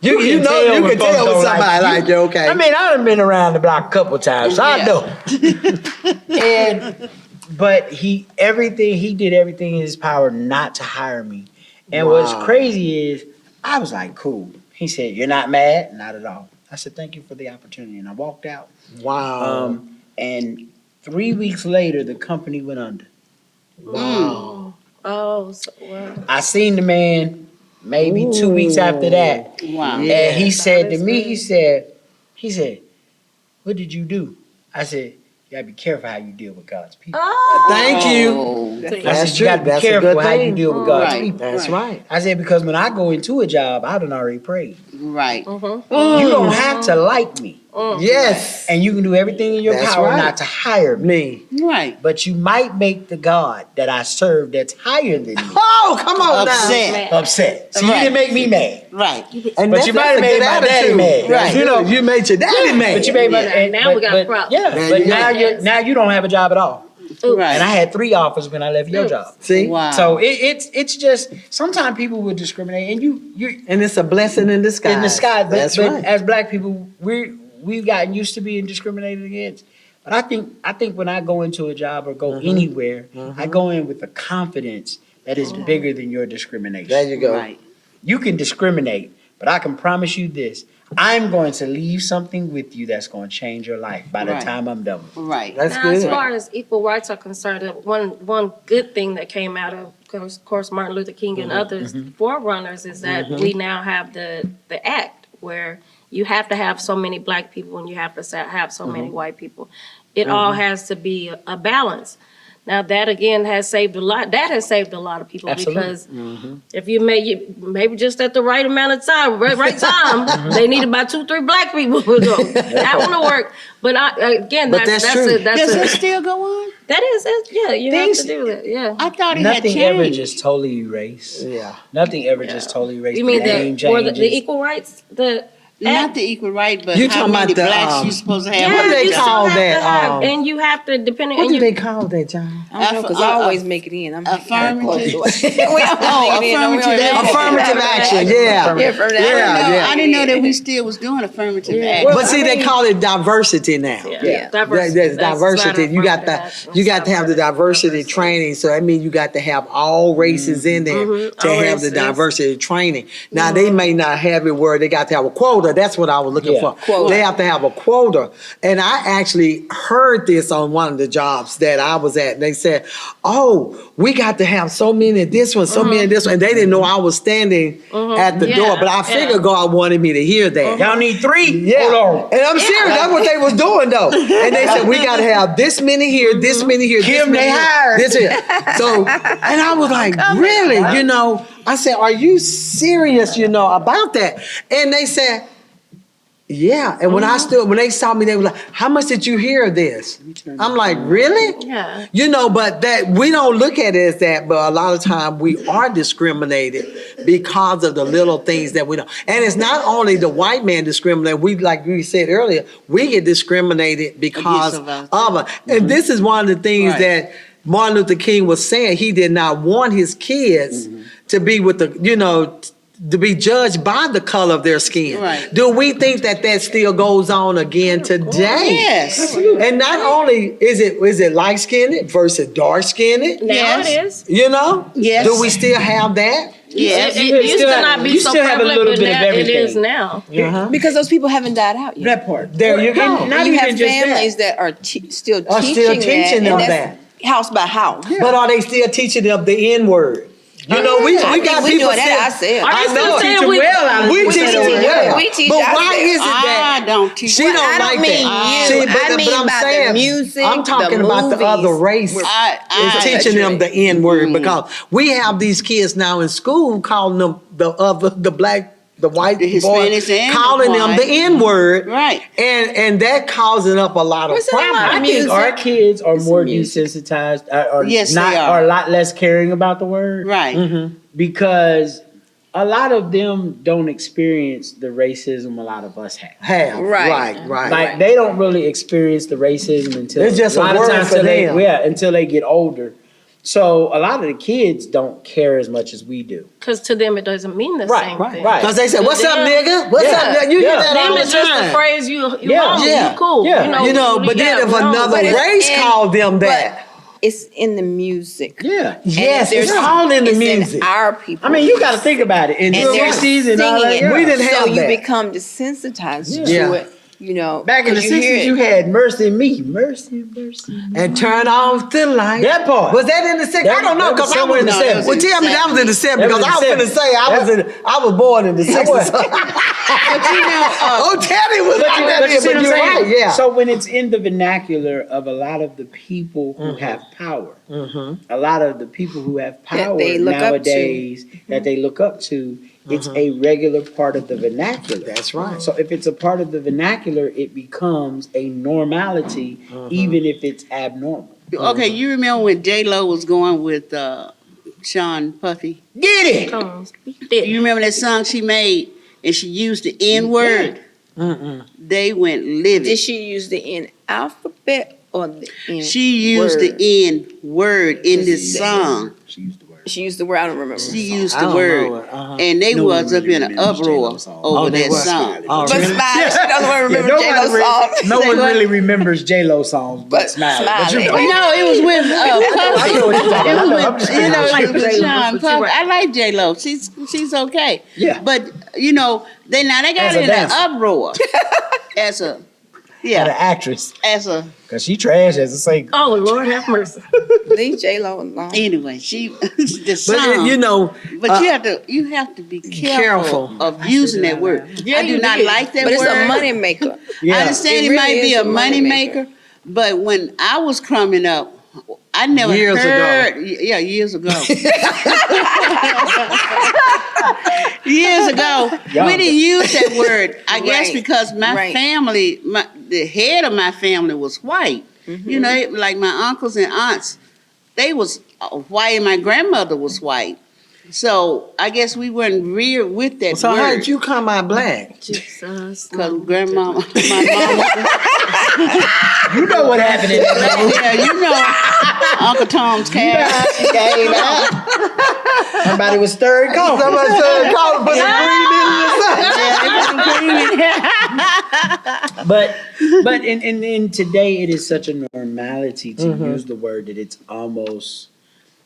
S1: you can tell when somebody like you. Okay.
S2: I mean, I've been around the block a couple times, so I know. But he did everything in his power not to hire me. And what's crazy is, I was like, cool. He said, "You're not mad?" Not at all. I said, "Thank you for the opportunity," and I walked out.
S1: Wow.
S2: And 3 weeks later, the company went under.
S5: Wow. Oh, wow.
S2: I seen the man maybe 2 weeks after that.
S4: Wow.
S2: And he said to me, he said, "What did you do?" I said, "You gotta be careful how you deal with God's people."
S1: Thank you.
S2: I said, "You gotta be careful how you deal with God's people."
S1: That's right.
S2: I said, because when I go into a job, I done already prayed.
S4: Right.
S2: You don't have to like me.
S1: Yes.
S2: And you can do everything in your power not to hire me.
S4: Right.
S2: But you might make the God that I serve that's higher than me
S1: Oh, come on
S2: upset. So you didn't make me mad.
S4: Right.
S1: And
S2: But you might have made my daddy mad.
S1: Right. You know, you made your daddy mad.
S2: But you made my
S5: Now we got a problem.
S2: Yeah, but now you don't have a job at all.
S4: Right.
S2: And I had 3 offers when I left your job.
S1: See?
S4: Wow.
S2: So it's just sometimes people will discriminate, and you
S1: And it's a blessing in disguise.
S2: in disguise. But,
S1: That's
S2: but
S1: right.
S2: as Black people, we've gotten used to being discriminated against. But I think when I go into a job or go anywhere, I go in with the confidence that is bigger than your discrimination.
S1: There you go.
S4: Right.
S2: You can discriminate, but I can promise you this: I'm going to leave something with you that's going to change your life by the
S4: Right.
S2: time I'm done with it.
S4: Right.
S1: That's
S5: Now,
S1: good.
S5: as far as equal rights are concerned, one good thing that came out of course, Martin Luther King and others forerunners is that we now have the act where you have to have so many Black people and you have to have so many white people. It all has to be a balance. Now that again has saved a lot. That has saved a lot of people because if you maybe just at the right amount of time, right time, they need about 2-3 Black people. That wouldn't work. But that's true.
S4: Does it still go on?
S5: That is, you have to do that. Yeah.
S4: I thought it had
S2: Nothing
S4: changed.
S2: ever just totally erased.
S1: Yeah.
S2: Nothing ever just totally erased.
S5: You mean
S2: the name
S5: the
S2: changes.
S5: equal rights?
S4: Not the equal right, but
S1: You
S4: how
S1: talking
S4: many
S1: about the,
S4: blacks you supposed to have?
S1: What do they
S5: you still
S1: call
S5: have
S1: that?
S5: to have- and you have to depending.
S1: What
S5: and
S1: do
S5: you,
S1: they call that, John?
S3: I don't know, because I always make it in. I'm
S4: Affirmative.
S1: Affirmative action. Yeah.
S4: I didn't know that we still was doing affirmative action.
S1: But see, they call it diversity now.
S5: Yeah.
S1: There's diversity. You got to have the diversity training. So that means you got to have all races in there to
S5: All
S1: have the
S5: races.
S1: diversity training. Now they may not have it where they got to have a quota. That's what I was looking for.
S3: Quota.
S1: They have to have a quota. And I actually heard this on one of the jobs that I was at. They said, "Oh, we got to have so many of this one, so many of this one." And they didn't know I was standing at the door, but I figured God wanted me to hear that.
S2: Y'all need 3?
S1: Yeah.
S2: Hold on.
S1: And I'm serious. That's what they was doing though. And they said, we got to have this many here, this many here, this
S2: Kim,
S1: many
S2: they
S1: here,
S2: hired.
S1: this here. So, and I was like, really? You know, I said, are you serious, you know, about that? And they said, yeah. And when they saw me, they were like, how much did you hear of this? I'm like, really?
S5: Yeah.
S1: You know, but that we don't look at it as that, but a lot of time we are discriminated because of the little things that we don't. And it's not only the white man discriminated. We, like we said earlier, we get discriminated because of it. And this is one of the things that Martin Luther King was saying. He did not want his kids to be with the, you know, to be judged by the color of their skin.
S4: Right.
S1: Do we think that still goes on again today?
S4: Yes.
S1: And not only is it light skinned versus dark skinned,
S5: Now it is.
S1: you know?
S4: Yes.
S1: Do we still have that?
S4: Yes.
S5: It used to not be
S2: you
S5: so
S2: still have a
S5: prevalent,
S2: little
S5: but
S2: bit of
S5: now it
S2: everything.
S5: is now.
S3: Because those people haven't died out yet.
S2: That part.
S1: There you go.
S3: And
S2: Not
S3: you
S2: even
S3: have
S2: just
S3: families that are still
S1: Are
S3: teaching
S1: still teaching them
S3: and
S1: that.
S3: that's house by house.
S1: But are they still teaching them the N word? You know, we got
S3: we
S1: people
S3: doing that ourselves.
S5: Are you still saying we?
S1: we teach it well.
S3: We teach
S1: But why
S3: ourselves.
S1: is it that
S4: I don't teach.
S1: she
S3: Well,
S1: don't
S3: I don't
S1: like
S3: mean
S1: that?
S3: you.
S1: See, but,
S3: I mean
S1: but I'm
S3: about the
S1: saying,
S3: music,
S1: I'm talking
S3: the
S1: about the other
S3: movies.
S1: race.
S3: We're-
S1: Is teaching them the N word because we have these kids now in school calling them the black, the white
S4: The
S1: boys,
S4: Hispanics and the
S1: calling them the
S4: white.
S1: N word,
S4: Right.
S1: and that causing up a lot of
S3: What's that
S1: problems.
S3: about?
S2: I think our kids are more
S3: music.
S2: desensitized, or
S4: Yes,
S2: not,
S4: they are.
S2: a lot less caring about the word,
S4: Right.
S2: because a lot of them don't experience the racism a lot of us have.
S3: Right.
S1: Right.
S2: Like they don't really experience the racism until
S1: It's just a
S2: lot of
S1: word
S2: times
S1: for
S2: till
S1: them.
S2: until they get older. So a lot of the kids don't care as much as we do.
S5: Because to them it doesn't mean the
S2: Right,
S5: same
S2: right,
S5: thing.
S2: right.
S1: Because they say, "What's up,
S5: Yeah.
S1: nigga? What's
S2: Yeah.
S1: up?" You hear
S2: Yeah.
S1: that
S5: Them
S1: all the
S5: is just the
S1: time.
S5: phrase you
S2: Yeah.
S5: wrong,
S1: Yeah.
S5: you cool.
S2: Yeah.
S1: You know, but then if another
S3: But it's
S1: race
S3: in-
S1: called them that,
S3: But it's in the music.
S2: Yeah.
S1: yes,
S3: There's-
S1: it's all in the
S3: it's
S1: music.
S3: In our people.
S2: I mean, you got to think about it. In the
S3: And they're
S2: 60s and all that.
S3: singing it.
S1: We didn't have
S3: so you
S1: that.
S3: become desensitized
S1: Yeah.
S3: to it. You know,
S2: Back in the
S3: 'cause you hear
S2: 60s,
S3: it.
S2: you had Mercy and Me. Mercy, mercy.
S1: And turn off the light.
S2: That part.
S1: Was that in the 60s? I don't know
S2: That was
S1: because I
S2: somewhere
S1: was
S2: in the 70s.
S1: Well, tell me that was in the 70s
S2: That was
S1: because I was
S2: in the
S1: going to say I was born in the 60s.
S4: But you know,
S1: Oh, Teddy was like that.
S2: But you see what I'm
S1: you're
S2: saying?
S1: right. Yeah.
S2: So when it's in the vernacular of a lot of the people who have power, a lot of the people who have power
S3: they look up to.
S2: nowadays that they look up to, it's a regular part of the vernacular.
S1: That's right.
S2: So if it's a part of the vernacular, it becomes a normality, even if it's abnormal.
S4: okay, you remember when J-Lo was going with Sean Puffy?
S2: Get it!
S5: Come on, speak it.
S4: You remember that song she made and she used the N word? They went livid.
S3: Did she use the N alphabet or the N
S4: She used
S3: word?
S4: the N word in this song.
S3: She used the word. I don't remember.
S4: She used
S1: I
S4: the
S1: don't
S4: word.
S1: know it. Uh-huh.
S4: And they
S2: No one
S4: was up
S2: really
S4: in an
S2: remembers
S4: uproar
S2: J-Lo song.
S4: over
S1: they
S4: that
S1: was.
S4: song.
S1: Oh,
S3: But
S1: really?
S3: Smiley, she doesn't want to remember J-Lo song.
S2: No
S4: Say
S2: one
S4: what?
S2: really remembers J-Lo songs, but
S3: But
S2: Smiley.
S3: Smiley.
S4: No, it was with
S2: I know what you're talking about. I know, I'm just
S4: you know,
S2: saying.
S4: it was with
S5: J-Lo,
S4: Sean
S5: but you're
S4: Puffy.
S5: right.
S4: I like J-Lo. She's okay.
S2: Yeah.
S4: But you know, they got
S2: As a
S4: in
S2: dancer.
S4: an uproar as a
S2: The
S4: yeah,
S2: actress,
S4: as a
S2: because she trash as a singer.
S5: Oh, Lord have mercy.
S3: Leave J-Lo alone.
S4: anyway. She the
S1: But
S4: song.
S1: you know,
S4: But you have to be careful of using that word.
S3: Yeah,
S4: I do
S3: you
S4: not
S3: did.
S4: like that
S3: But it's
S4: word.
S3: a money maker.
S2: Yeah.
S4: I understand
S3: It
S4: it,
S3: really
S4: might be
S3: is
S4: a
S3: a
S4: money
S3: moneymaker.
S4: maker, but when I was coming up, I never
S1: Years ago.
S4: heard. Yeah, years ago. Years ago,
S2: Y'all-
S4: we didn't use that word. I guess
S3: Right.
S4: because my
S3: Right.
S4: family, the head of my family was white. You know, like my uncles and aunts, they was white, and my grandmother was white. So I guess we weren't reared with that
S1: so how
S4: word.
S1: did you come out black?
S5: Jesus.
S4: Because grandmama, my mama,
S2: You know what happened in that
S4: yeah, you know, Uncle Tom's cat.
S2: She came out. Somebody was stirring coffee.
S1: Somebody said, "Call it, put some green in the sun."
S2: But in today, it is such a normality to use the word that it's almost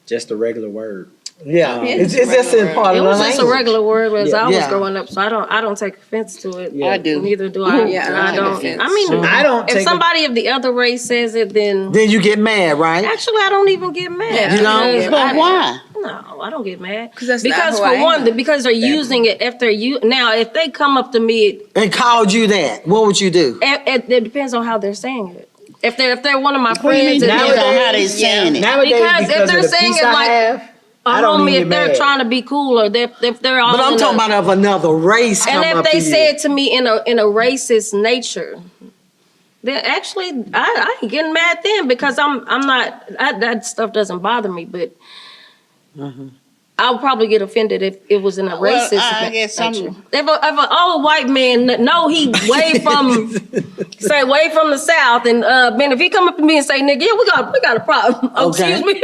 S2: just a regular word.
S1: Yeah,
S3: Yeah,
S1: it's
S3: it's
S1: just in
S3: regular
S1: part
S5: It
S1: of the
S5: was just a
S1: language.
S5: regular word as I was
S1: Yeah.
S5: growing up, so I don't take offense to it.
S2: Yeah.
S4: I do.
S5: Neither do I.
S3: Yeah,
S5: And
S3: I
S5: I
S3: take
S5: don't.
S3: offense.
S5: I mean,
S2: I don't
S5: if
S2: take
S5: somebody of the other race says it, then
S1: Then you get mad, right?
S5: actually I don't even get mad.
S3: Yeah,
S1: You don't?
S5: Because
S4: But why?
S5: No, I don't get mad.
S3: 'Cause that's not
S5: Because
S3: who
S5: for
S3: I am.
S5: one, because they're using it. If they're now, if they come up to me,
S1: And called you that, what would you do?
S5: it depends on how they're saying it. If they're one of my
S4: What do you mean
S5: friends, and
S4: depends
S5: they're-
S4: on how they saying it?
S2: Nowadays,
S5: Because
S2: because
S5: if they're
S2: of the
S5: saying
S2: peace
S5: it
S2: I
S5: like
S2: have, I don't
S5: homie,
S2: even
S5: if they're
S2: get mad.
S5: trying to be cool, or if they're all
S1: But I'm
S5: in
S1: talking about of another race
S5: and
S1: come
S5: if
S1: up
S5: they
S1: to
S5: say
S1: you.
S5: it to me in a racist nature, then actually I ain't getting mad then because I'm not that stuff doesn't bother me, but I'll probably get offended if it was in a
S4: Well,
S5: racist
S4: I guess some-
S5: nature. If an old white man know he way from say way from the South, and man, if he come up to me and say, "Nigga, yeah, we got a problem," oh,
S1: Okay.
S5: excuse me,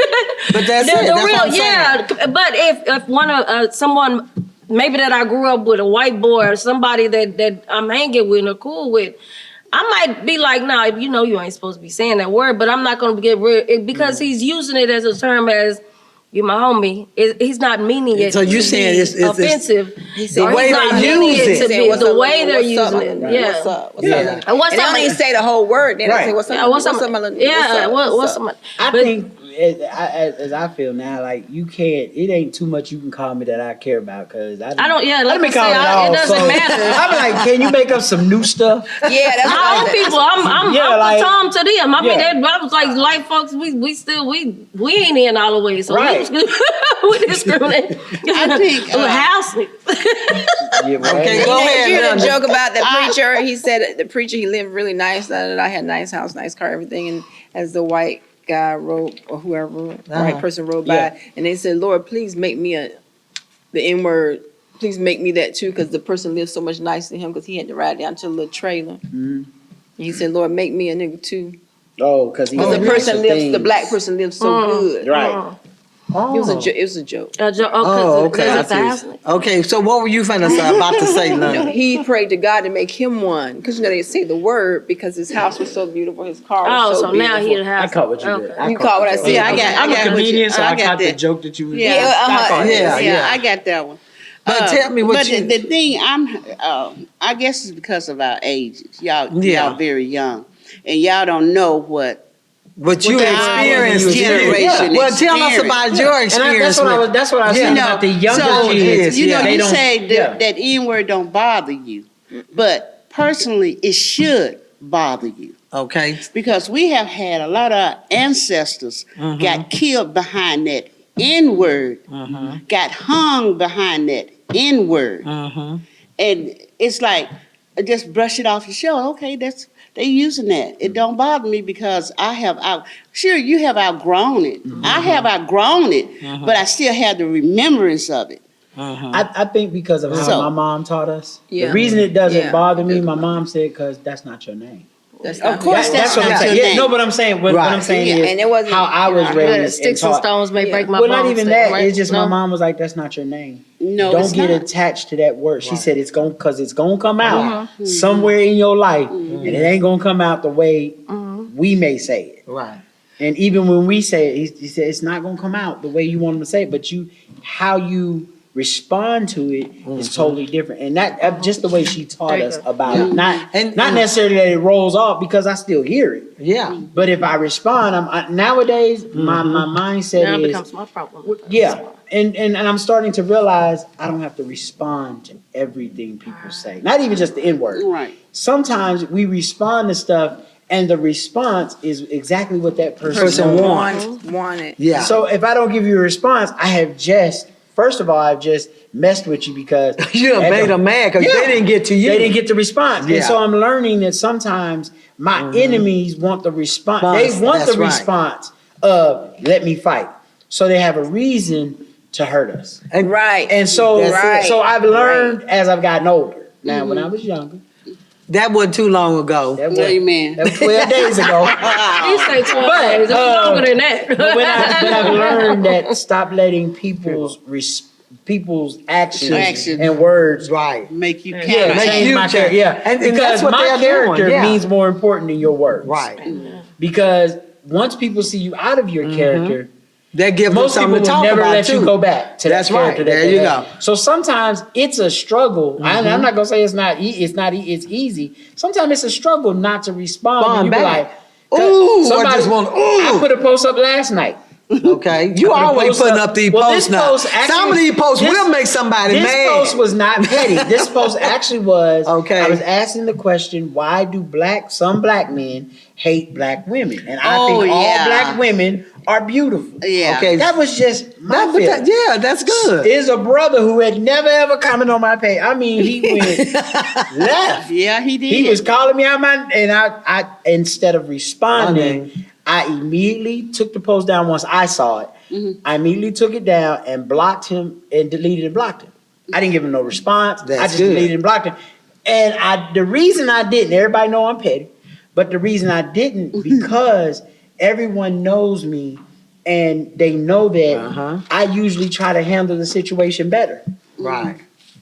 S1: But that's
S5: the
S1: it. That's
S5: real,
S1: what I'm
S5: yeah. But if one of someone maybe that I grew up with, a white boy or somebody that I'm hanging with or cool with, I might be like, nah, you know you ain't supposed to be saying that word, but I'm not going to get rid it because he's using it as a term as you my homie. He's not meaning it
S1: So you
S5: to
S1: saying
S5: be
S1: it's
S5: offensive.
S1: the
S5: Or
S1: way
S5: he's not
S1: they
S5: meaning
S1: use
S5: it
S1: it.
S5: to
S3: Say,
S5: be
S3: "What's
S5: the
S3: up,
S5: way
S3: my
S5: they're
S3: little- what's
S5: using
S3: up,
S5: it.
S3: my-
S5: Yeah.
S3: What's up? What's
S2: Yeah.
S3: up?
S5: And what's
S3: And they
S5: up,
S3: don't even say the whole word. Then
S2: Right.
S3: they say, "What's up?
S5: Yeah, what's up?
S3: What's up, my little-
S5: Yeah,
S3: what's up?
S5: what's up?
S2: I
S5: But-
S2: think as I feel now, like you can't. It ain't too much you can call me that I care about because I don't.
S5: Yeah, like
S2: I
S5: I say, it doesn't matter.
S2: I'm like, can you make up some new stuff?
S3: Yeah, that's
S5: My own people, I'm
S2: like,
S5: Tom to them. I mean,
S2: yeah.
S5: I was like folks, we still ain't in all the way, so
S2: Right.
S5: we discriminate.
S4: I think,
S5: house.
S2: Yeah, well,
S1: Okay, go ahead.
S3: You heard the
S1: Linda.
S3: joke about the preacher? He said the preacher, he lived really nice. That I had nice house, nice car, everything. And as the white guy rode, or whoever, white person rode by,
S2: Yeah.
S3: and they said, Lord, please make me the N word. Please make me that too, because the person lived so much nicer than him, because he had to ride down to a little trailer.
S2: Mm-hmm.
S3: He said, Lord, make me a nigga too.
S2: Oh, because
S3: The person lives, the black person lives so good.
S2: Right.
S3: It was a joke.
S1: Oh, okay.
S5: That's the house.
S1: Okay, so what were you about to say, Linda?
S3: He prayed to God to make him one, because they say the word, because his house was so beautiful, his car was so beautiful.
S5: Now he has.
S2: I caught what you did.
S5: Okay.
S3: You caught what I said?
S4: Yeah, I got.
S2: I'm a comedian, so I
S4: got
S2: caught the
S4: that.
S2: joke that you was.
S3: Yeah,
S1: Yeah.
S4: I got that one.
S1: But tell me what
S4: but
S1: you.
S4: the thing I guess it's because of our ages. Y'all very young, and y'all don't know what
S1: What you
S4: our
S1: experienced,
S4: generation.
S1: Well, tell us about your experience.
S2: That's what I was saying about the younger
S4: so,
S2: kids.
S4: You know,
S2: they
S4: you
S2: don't,
S4: say that N word don't bother you, but personally, it should bother you.
S1: Okay.
S4: Because we have had a lot of our ancestors got killed behind that N word, got hung behind that N word, and it's like just brush it off your shoulder. Okay, they using that. It don't bother me because I have sure you have outgrown it. I have outgrown it, but I still have the remembrance of it.
S2: I think because of how my mom taught us.
S3: Yeah.
S2: The reason it doesn't
S3: Yeah.
S2: bother me, my mom said, because that's not your name.
S4: Of course, that's
S2: what I'm
S4: not
S2: saying.
S4: your
S2: Yeah,
S4: name.
S2: no, but I'm saying what I'm saying
S3: Yeah,
S2: is
S3: and it wasn't,
S2: how I was raised.
S5: Sticks and
S2: taught.
S5: stones may break my
S2: Well,
S5: bones.
S2: not even
S5: thing,
S2: that.
S5: right?
S2: It's just my
S5: No?
S2: mom was like, "That's not your name.
S4: No,
S2: Don't
S4: it's
S2: get
S4: not.
S2: attached to that word." She said, "It's gonna come out somewhere in your life, and it ain't gonna come out the way we may say it."
S1: Right.
S2: And even when we say it, he said it's not gonna come out the way you want them to say it, but how you respond to it is totally different. And that just the way she taught us about it. Not necessarily that it rolls off because I still hear it.
S1: Yeah.
S2: But if I respond, nowadays my mindset
S5: Now it
S2: is
S5: becomes my problem.
S2: yeah. And I'm starting to realize I don't have to respond to everything people say. Not even just the N-word.
S4: Right.
S2: Sometimes we respond to stuff and the response is exactly what that person
S3: Wanted.
S1: Yeah.
S2: So if I don't give you a response, I've just messed with you because
S1: You done made them mad because they didn't get to you.
S2: They didn't get the response.
S1: Yeah.
S2: And so I'm learning that sometimes my enemies want the response. They want
S1: That's
S2: the
S1: right.
S2: response of let me fight. So they have a reason to hurt us.
S1: And,
S3: Right.
S2: And so
S3: That's it.
S2: so I've learned as I've gotten older. Now when I was younger,
S1: that wasn't too long ago.
S2: that was,
S4: Amen.
S2: that was 12 days ago.
S5: You say 12 days. It's longer than that.
S2: But I've learned that stop letting people's actions and words
S1: Right.
S4: Make you
S1: Yeah,
S4: count.
S1: make
S2: change
S1: you
S2: my
S1: change.
S2: character. Yeah,
S1: And
S2: because
S1: that's what
S2: my
S1: they're
S2: character
S1: doing, yeah.
S2: means more important than your words.
S1: Right.
S2: Because once people see you out of your character,
S1: That gives them
S2: most people
S1: something
S2: will
S1: to talk
S2: never
S1: about
S2: let
S1: too.
S2: you go back to
S1: That's
S2: that character.
S1: right.
S2: that
S1: There
S2: they
S1: you
S2: had.
S1: go.
S2: So sometimes it's a struggle. I'm not gonna say it's not. It's easy. Sometimes it's a struggle not to respond.
S1: Respond
S2: And you be
S1: back.
S2: like,
S1: Ooh, I just want.
S2: I
S1: Ooh.
S2: put a post up last night.
S1: Okay, you
S2: I put a
S1: always
S2: post
S1: putting
S2: up.
S1: up these
S2: Well,
S1: posts
S2: this
S1: now.
S2: post actually-
S1: Some of these posts
S2: this-
S1: will make somebody
S2: This
S1: mad.
S2: post was not petty. This post actually was.
S1: Okay.
S2: I was asking the question: why do some black men hate black women? And I
S4: Oh,
S2: think all
S4: yeah.
S2: black women are beautiful.
S4: Yeah.
S1: Okay.
S2: That was just my feeling.
S1: Yeah, that's good.
S2: Is a brother who had never ever commented on my page. I mean, he went left.
S4: Yeah, he did.
S2: He was calling me out and I instead of responding, I immediately took the post down once I saw it. I immediately took it down and blocked him and deleted and blocked him. I didn't give him no response. I
S1: That's
S2: just
S1: good.
S2: deleted and blocked him. And the reason I didn't, everybody know I'm petty, but the reason I didn't because everyone knows me and they know that I usually try to handle the situation better.
S1: Right.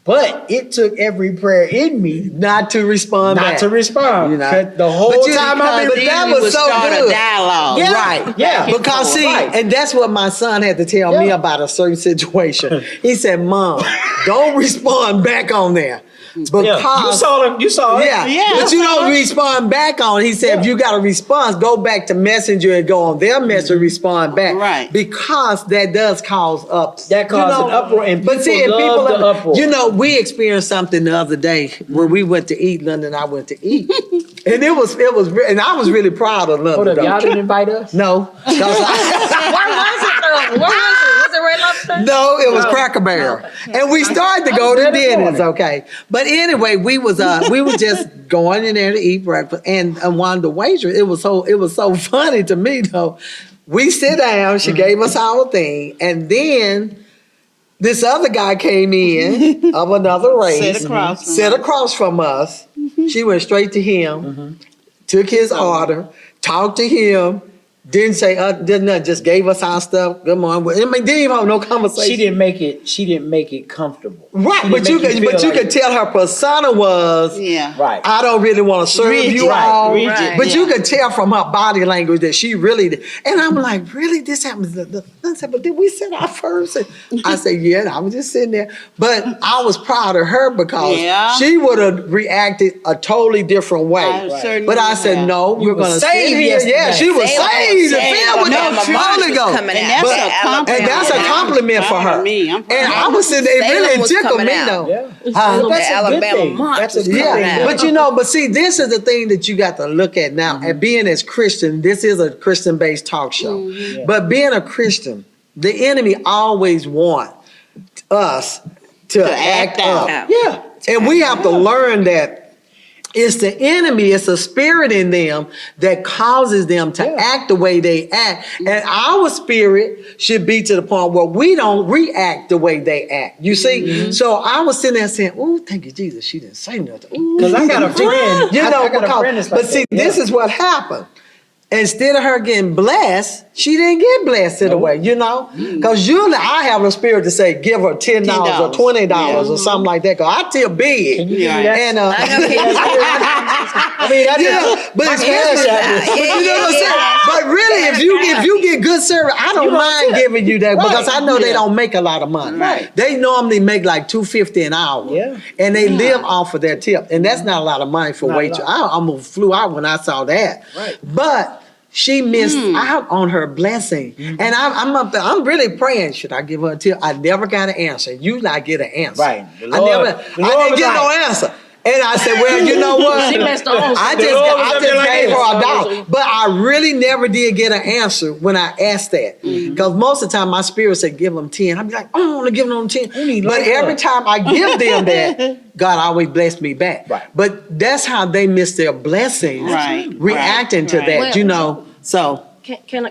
S2: But it took every prayer in me
S1: Not to respond
S2: not
S1: back.
S2: to respond.
S1: You know.
S2: 'Cause the whole
S1: But you-
S2: time I've
S1: but
S2: been
S1: that
S4: We
S1: was
S4: would
S1: so
S4: start
S1: good.
S4: a dialogue.
S2: Yeah.
S1: Right.
S2: Yeah.
S1: Because see,
S2: Right.
S1: and that's what my son had to tell me
S2: Yeah.
S1: about a certain situation. He said, Mom, don't respond back on there. because
S2: You saw him. You saw it.
S1: yeah, but you don't respond back on it. He said, if you got a response, go back to Messenger and go on their message, respond back.
S4: Right.
S1: Because that does cause up.
S2: That caused an uproar, and
S1: But see, and
S2: people love the uproar.
S1: you know, we experienced something the other day where we went to eat. London and I went to eat, and it was, and I was really proud of London.
S2: Hold up,
S1: though.
S2: y'all didn't invite us?
S1: No,
S5: Where was it though? Where was it? Was it Red Lobster?
S1: no, it was Cracker Barrel, and we started to go to Denny's. Okay, but anyway, we was just going in there to eat breakfast, and one of the waitress, it was so funny to me though. We sit down, she gave us our thing, and then this other guy came in of another race, sit across from us. She went straight to him, took his order, talked to him, didn't say didn't nothing, just gave us our stuff. Good morning. I mean, didn't even have no conversation.
S2: She didn't make it comfortable.
S1: Right, but you could tell her persona was
S2: right.
S1: I don't really want to serve
S4: Rigid.
S1: you all.
S4: Rigid,
S1: But you could tell from her body language that she really did. And I'm like, really? This happens? I said, but did we sit out first? And I said, yeah, I was just sitting there. But I was proud of her because she would have reacted a totally different way. But I said, no, we're going to sit here. Yeah, she was saved to fill with the Holy Ghost. And that's a compliment for her. And I was sitting there, it really tickled me though.
S2: Yeah.
S3: That's Alabama
S2: That's a good
S1: Yeah,
S2: thing.
S1: but but see, this is the thing that you got to look at now. And being as Christian, this is a Christian-based talk show. But being a Christian, the enemy always want us to act up. Yeah, and we have to learn that it's the enemy, it's a spirit in them that causes them to act the way they act. And our spirit should be to the point where we don't react the way they act. You see? So I was sitting there saying, oh, thank you, Jesus. She didn't say nothing.
S2: Because I got a friend.
S1: You know,
S2: I got a friend that's like
S1: but see,
S2: that.
S1: this is what happened. Instead of her getting blessed, she didn't get blessed in a way, you know? Because usually I have a spirit to say, give her $10 or $20 or something like that. Because I tip big.
S2: Can you do that?
S1: And,
S2: I mean,
S1: but it's but you know what I'm saying? But really, if you get good service, I don't mind giving you that because I know they don't make a lot of money.
S2: Right.
S1: They normally make like $2.50 an hour.
S2: Yeah.
S1: And they live off of their tip. And that's not a lot of money for waitress. I almost flew out when I saw that.
S2: Right.
S1: But she missed out on her blessing. And I'm up there, I'm really praying, should I give her a tip? I never got an answer. Usually I get an answer.
S2: Right.
S1: I didn't get no answer. And I said, well, you know what?
S5: She messed up.
S1: I just gave her $1. But I really never did get an answer when I asked that. Because most of the time my spirit said, give them 10. I'd be like, I don't want to give them 10. But every time I give them that, God always blessed me back.
S2: Right.
S1: But that's how they miss their blessings, reacting to that, you know. So.
S5: Can I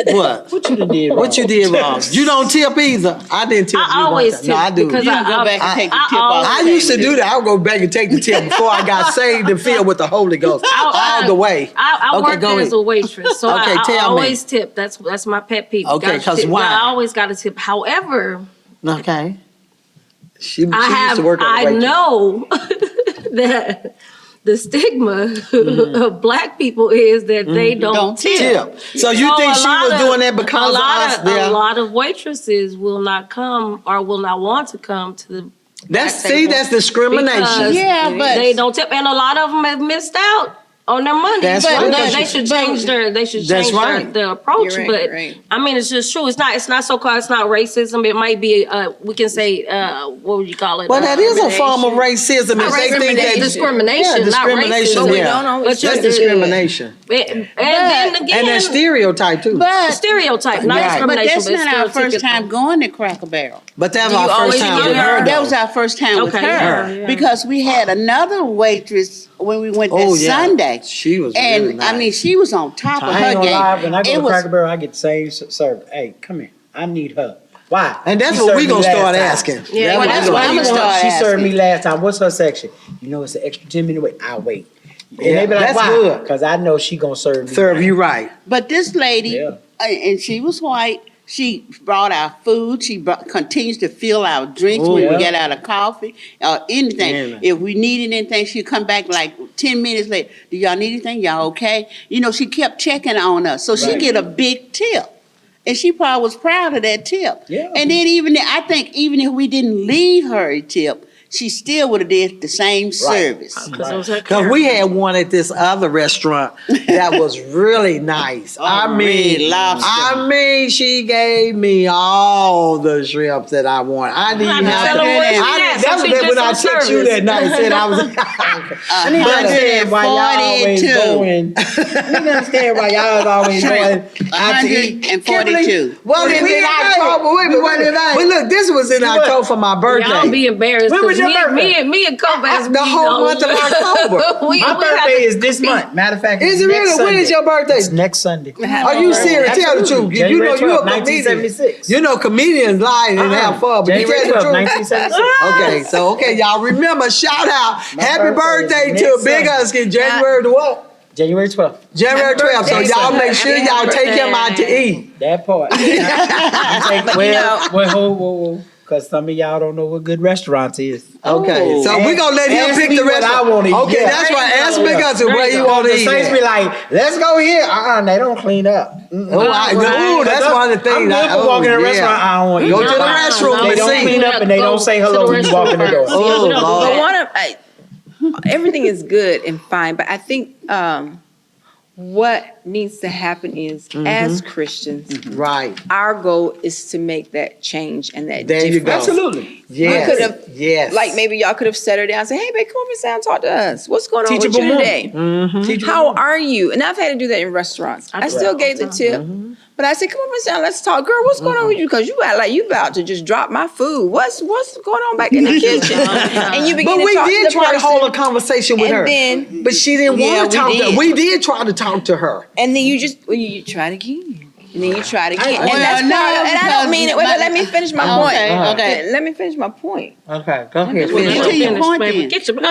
S1: What?
S2: What you done did wrong?
S1: What you did wrong? You don't tip either. I didn't tip.
S5: I always tip.
S1: No, I do.
S5: Because
S4: You can go back and take the tip off.
S1: I used to do that. I would go back and take the tip before I got saved and filled with the Holy Ghost all the way.
S5: I worked as a waitress, so
S1: Okay,
S5: I
S1: tell me.
S5: always tip. That's my pet peeve.
S1: Okay,
S5: Gotta
S1: 'cause
S5: tip.
S1: why?
S5: I always got to tip. However,
S1: Okay. She used to work as a
S5: I
S1: waitress.
S5: know that the stigma of black people is that they don't tip.
S1: Tip. So you think she was doing that because of us?
S5: A lot of waitresses will not come or will not want to come to the
S1: That's discrimination.
S5: because
S4: but
S5: they don't tip, and a lot of them have missed out on their money.
S1: That's
S5: but
S1: right.
S5: they should change their
S1: That's right.
S5: their approach.
S3: You're right,
S5: but
S3: right.
S5: I mean, it's just true. It's not so-called. It's not racism. It might be. We can say what would you call it?
S1: Well, that is a form of racism.
S5: Not
S1: If they think that
S5: discrimination, not
S1: discrimination,
S5: racism.
S1: yeah.
S5: But
S1: That's discrimination.
S5: And then again,
S1: And that's stereotype too.
S4: But
S5: stereotype, not
S1: Right.
S5: discrimination.
S4: that's not our first
S5: stereotypical.
S4: time going to Cracker Barrel.
S1: But that was
S5: Do you
S1: our first
S5: always
S1: time
S5: give
S1: with
S5: her-
S1: her.
S4: That
S1: though.
S4: was our first time with
S5: Okay,
S4: her
S5: yeah.
S4: because we had another waitress when we went that
S1: Oh, yeah.
S4: Sunday.
S1: She was
S4: And
S1: really nice.
S4: I mean, she was on top of
S2: I
S4: her
S2: ain't gonna lie,
S4: game.
S2: when I go
S4: It
S2: to
S4: was
S2: Cracker Barrel, I get the same service. Hey, come here. I need her. Why?
S1: And that's
S2: She
S1: what
S2: served
S1: we
S2: me
S1: gonna
S2: last
S1: start
S2: time.
S1: asking.
S5: Yeah,
S4: well, that's what I'm gonna start
S2: She served me
S4: asking.
S2: last time. What's her section? You know, it's an extra 10-minute wait. I'll wait. And
S1: Yeah,
S2: they be like,
S1: that's
S2: why?
S1: good.
S2: Because I know she gonna serve me.
S1: Serve you right.
S4: But this lady,
S2: Yeah.
S4: and she was white. She brought our food. She continues to fill our drinks
S1: Oh,
S4: when
S2: yeah.
S4: we get out of coffee or anything.
S1: Yeah.
S4: If we needed anything, she'd come back like 10 minutes later. Do y'all need anything? Y'all okay? You know, she kept checking on us. So she
S2: Right.
S4: get a big tip. And she probably was proud of that tip.
S2: Yeah.
S4: And then I think even if we didn't leave her a tip, she still would have did the same service.
S5: Because it was her
S1: Because we had one at this other restaurant that was really nice.
S4: Red Lobster.
S1: She gave me all the shrimps that I wanted. I didn't even have to.
S5: tell her what she had,
S1: That
S5: so
S1: was
S5: she
S1: that
S5: did
S1: when I
S5: some
S1: texted you
S5: service.
S1: that night and said I was.
S2: I need to understand why y'all always
S4: 142.
S2: going. I need to understand why y'all is always going out to eat.
S4: 142.
S1: Well,
S2: We
S1: in
S2: invited.
S1: October.
S2: We weren't invited.
S1: But look, this was in October for my birthday.
S5: Y'all be embarrassed.
S2: When was
S5: 'cause
S2: your birthday?
S5: Me and Kovacs
S1: The whole month of October.
S2: My birthday is this month. Matter of fact,
S1: Is it
S2: next
S1: really? When
S2: Sunday.
S1: is your birthday?
S2: It's next Sunday.
S1: Are you serious? Tell the truth. You know
S2: January
S1: you're a
S2: 12th,
S1: comedian.
S2: 1976.
S1: You know comedians lie and have fun, but you
S2: January
S1: tell the
S2: 12th,
S1: truth.
S2: 1976.
S1: Okay, y'all remember, shout out, happy birthday
S2: birthday
S1: to
S2: is
S1: Big
S2: next
S1: Husky, January the what?
S2: January 12th.
S1: January 12th. So y'all make sure y'all take him out to eat.
S2: That part. Whoa. Because some of y'all don't know what good restaurants is.
S1: Okay, so
S2: Ask-
S1: we're gonna let him
S2: ask
S1: pick
S2: me
S1: the
S2: what
S1: restaurant.
S2: I wanna eat.
S1: Okay,
S2: Yeah.
S1: that's right. Ask Big Husky where you
S5: go.
S1: want to
S2: The
S1: eat.
S2: Saints be
S1: at.
S2: like, let's go here. They don't clean up.
S1: Ooh, that's one of the things.
S2: I'm good for walking in a restaurant. I don't want
S1: Go
S2: you
S1: to the restroom
S2: They
S1: and
S2: don't
S1: see.
S2: clean up and they don't say hello when you walk in the door.
S1: Oh, Lord.
S3: But one of everything is good and fine, but I think what needs to happen is as Christians,
S1: Right.
S3: our goal is to make that change and that
S1: There you
S3: difference.
S1: go.
S2: Absolutely.
S1: Yes.
S3: We could have,
S1: Yes.
S3: like maybe y'all could have set her down and say, hey, babe, come over and sit down and talk to us. What's going on
S2: Teachable
S3: with you
S2: moment.
S3: today? How are you? And I've had to do that in restaurants. I still gave the tip. But I said, come over and sit down, let's talk. Girl, what's going on with you? Because you act like you about to just drop my food. What's going on back in the kitchen? And you begin
S1: But
S3: to
S1: we
S3: talk to
S1: did
S3: the
S1: try to
S3: person,
S1: hold a conversation with
S3: and
S1: her.
S3: then-
S1: But she didn't
S4: Yeah,
S1: want to
S4: we
S1: talk to
S4: did.
S1: her. We did try to talk to her.
S3: And then you try it again. And then you try it again.
S4: Well,
S3: And that's
S4: no,
S3: part of, and I
S4: because
S3: don't mean it. Wait, let me finish my point.
S4: Okay.
S3: Let me finish my point.
S1: Okay, go ahead.
S4: Get
S1: Finish.
S4: to your point
S5: baby.
S4: then.
S5: Get your,
S3: I'm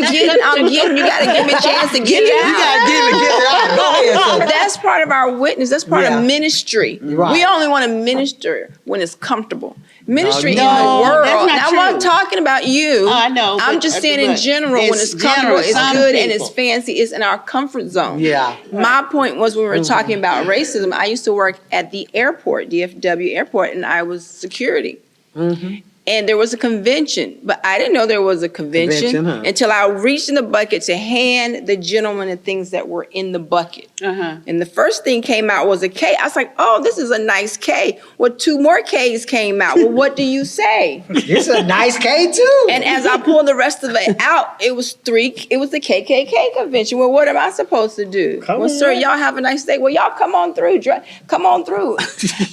S3: getting, you gotta give me a chance to get it
S1: You
S3: out.
S1: gotta give it out. Go ahead,
S3: That's part of our witness. That's part
S1: Yeah.
S3: of ministry.
S1: Right.
S3: We only want to minister when it's comfortable. Ministry
S1: No,
S3: in the world.
S4: that's not
S3: and I'm not
S4: true.
S3: talking about you.
S4: Oh, I know,
S3: I'm
S4: but-
S3: just saying in
S4: but
S3: general, when
S4: it's
S3: it's comfortable,
S4: general.
S3: it's
S4: Some
S3: good, and it's
S4: people.
S3: fancy, it's in our comfort zone.
S1: Yeah.
S3: My point was when we were talking about racism, I used to work at the airport, DFW airport, and I was security. And there was a convention, but I didn't know there was a convention,
S1: Convention, huh?
S3: until I reached in the bucket to hand the gentleman the things that were in the bucket. And the first thing came out was a K. I was like, oh, this is a nice K. Well, 2 more Ks came out. Well, what do you say?
S2: This is a nice K too.
S3: And as I pulled the rest of it out, it was the KKK convention. Well, what am I supposed to do?
S2: Come
S3: Well,
S2: on.
S3: sir, y'all have a nice day. Well, y'all come on through. Come on through.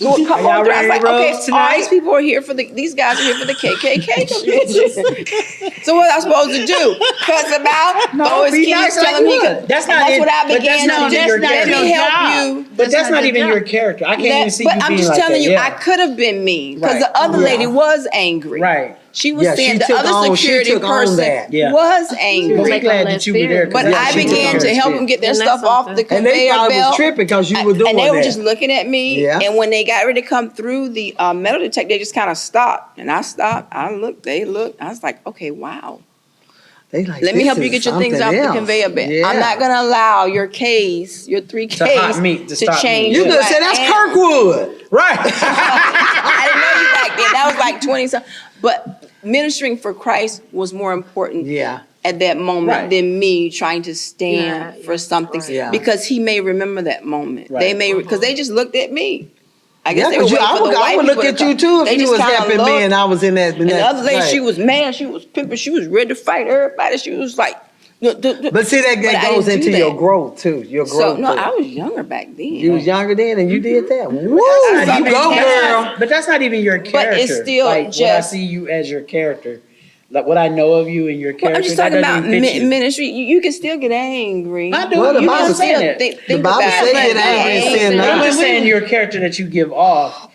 S3: Well, come
S2: Are y'all
S3: on through. I was
S2: ready
S3: like,
S2: to
S3: okay,
S2: roast
S3: all
S2: tonight?
S3: these people are here these guys are here for the KKK convention. So what am I supposed to do? Cuss them out? Throw his
S2: be
S3: keys,
S2: nice
S3: tell
S2: like
S3: him he
S2: you
S3: could.
S2: would. That's
S3: And
S2: not
S3: that's
S2: it,
S3: what I
S2: but that's
S3: began
S2: not
S3: to do.
S2: your
S3: Let me
S2: character.
S3: help you.
S2: But that's not even your character. I can't even see
S3: But
S2: you
S3: I'm
S2: being
S3: just
S2: like
S3: telling
S2: that.
S3: you,
S2: Yeah.
S3: I could have been mean because
S2: Right.
S3: the other lady was angry.
S2: Right.
S3: She was
S1: Yeah,
S3: saying
S1: she
S3: the
S1: took
S3: other
S1: on- she
S3: security
S1: took on
S3: person
S1: that.
S2: Yeah.
S3: was
S2: I'm
S3: angry.
S2: glad that you were there. 'cause
S3: But
S1: Yeah,
S3: I
S1: she took
S3: began
S1: on
S3: to
S1: that
S3: help
S1: spirit.
S3: them get their
S5: And
S3: stuff
S5: that's
S3: off the
S5: something.
S1: And they
S3: conveyor
S1: thought it was
S3: belt.
S1: tripping because you were doing
S3: And they were
S1: that.
S3: just looking at me.
S1: Yeah.
S3: And when they got ready to come through the metal detector, they just kind of stopped. And I stopped. I looked. They looked. I was like, okay, wow.
S1: They like,
S3: Let me
S1: this
S3: help you
S1: is
S3: get your things
S1: something
S3: off the
S1: else.
S3: conveyor belt.
S1: Yeah.
S3: I'm not going to allow your K's, your 3 K's,
S2: hot meat, to stop
S3: change.
S2: me.
S1: You
S3: who
S1: could
S3: I
S1: say that's
S3: am.
S1: Kirkwood.
S2: Right.
S3: I didn't know you back then. That was like 20 something. But ministering for Christ was more important
S1: Yeah.
S3: at that moment
S2: Right.
S3: than me trying to stand
S5: Yeah,
S3: for something.
S5: right.
S1: Yeah.
S3: Because he may remember that moment.
S2: Right.
S3: They may, because they just looked at me. I guess
S1: Yeah,
S3: they were
S1: because
S3: waiting
S1: I
S3: for
S1: would,
S3: the
S1: I
S3: white
S1: would look
S3: people
S1: at
S3: to
S1: you
S3: come.
S1: too if
S3: They
S1: you
S3: just
S1: was
S3: kinda
S1: helping me
S3: looked.
S1: and I was in that.
S3: And the other lady, she was mad. She was pimping. She was ready to fight everybody. She was like,
S1: But see, that
S3: But I
S1: goes
S3: didn't do
S1: into your
S3: that.
S1: growth too. Your growth.
S3: So no,
S1: too.
S3: I was younger back then.
S1: You was younger then, and you did that. Woo!
S3: That's
S1: You
S3: not
S1: go,
S3: even-
S1: girl.
S2: But that's not even your character.
S3: But it's still
S2: like what I
S3: just-
S2: see you as your character. Like what I know of you and your character.
S3: Well, I'm just
S2: that
S3: talking
S2: doesn't
S3: about
S2: even fit you.
S3: ministry. You can still get angry.
S2: I do.
S1: Well, the
S2: You know
S1: Bible
S2: what I'm saying?
S3: Still
S2: That.
S3: think
S1: Bible
S3: about
S1: say
S3: it.
S1: get angry and sin
S2: But I'm
S1: not.
S2: just saying your character that you give off.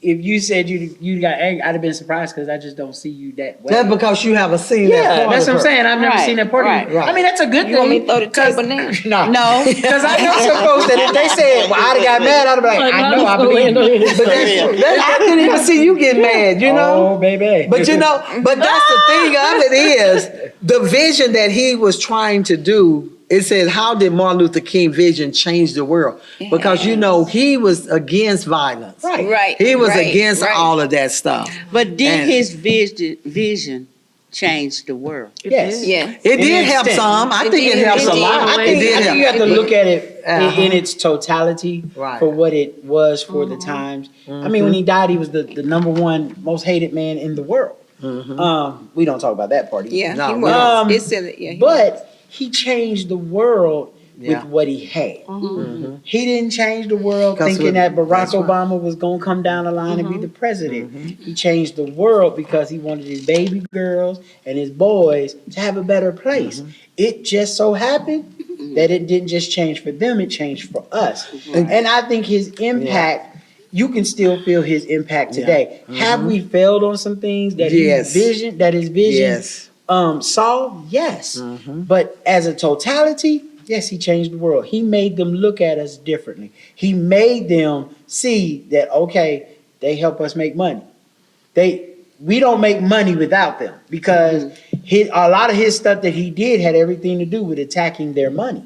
S2: If you said you got angry, I'd have been surprised because I just don't see you that way.
S1: That's because you haven't seen that.
S2: Yeah,
S1: part
S2: that's
S1: of
S2: what I'm
S1: her.
S2: saying. I've never
S4: Right,
S2: seen that part of you.
S1: right.
S2: I mean, that's a good
S3: You
S2: thing.
S3: want me to throw the table now?
S2: No, because I know some folks that if they said, "Well, I'd have got mad," I'd have been like, "I know, I believe."
S1: But I couldn't even see you get mad, you know.
S2: Oh, baby.
S1: But you know, but that's the thing of it is the vision that he was trying to do. It said, how did Martin Luther King vision change the world? Because you know he was against violence.
S3: Right.
S1: He was
S3: right,
S1: against
S3: right.
S1: all of that stuff.
S4: But did
S1: And-
S4: his vision changed the world.
S2: Yes.
S3: Yeah.
S1: It did
S2: an
S1: help
S2: extent.
S1: some. I think it
S3: did.
S1: helps
S3: It
S1: a
S3: did.
S1: lot.
S2: I
S1: It
S2: think,
S1: did
S2: I think
S1: help.
S2: you have to look at it in its totality
S1: Right.
S2: for what it was for the times. I mean, when he died, he was the number one most hated man in the world. We don't talk about that part either.
S3: Yeah.
S1: No,
S3: he
S1: we
S3: was.
S1: don't.
S3: It said it. Yeah.
S2: But he changed the world
S1: Yeah.
S2: with what he had. He didn't change the world
S1: 'Cause
S2: thinking
S1: with-
S2: that Barack
S1: that's right.
S2: Obama was going to come down the line and be the president. He changed the world because he wanted his baby girls and his boys to have a better place. It just so happened that it didn't just change for them, it changed for us. And I think his impact, you can still feel his impact today. Have we failed on some things that
S1: Yes.
S2: his vision
S1: Yes.
S2: saw? Yes. But as a totality, yes, he changed the world. He made them look at us differently. He made them see that, okay, they help us make money. We don't make money without them because a lot of his stuff that he did had everything to do with attacking their money.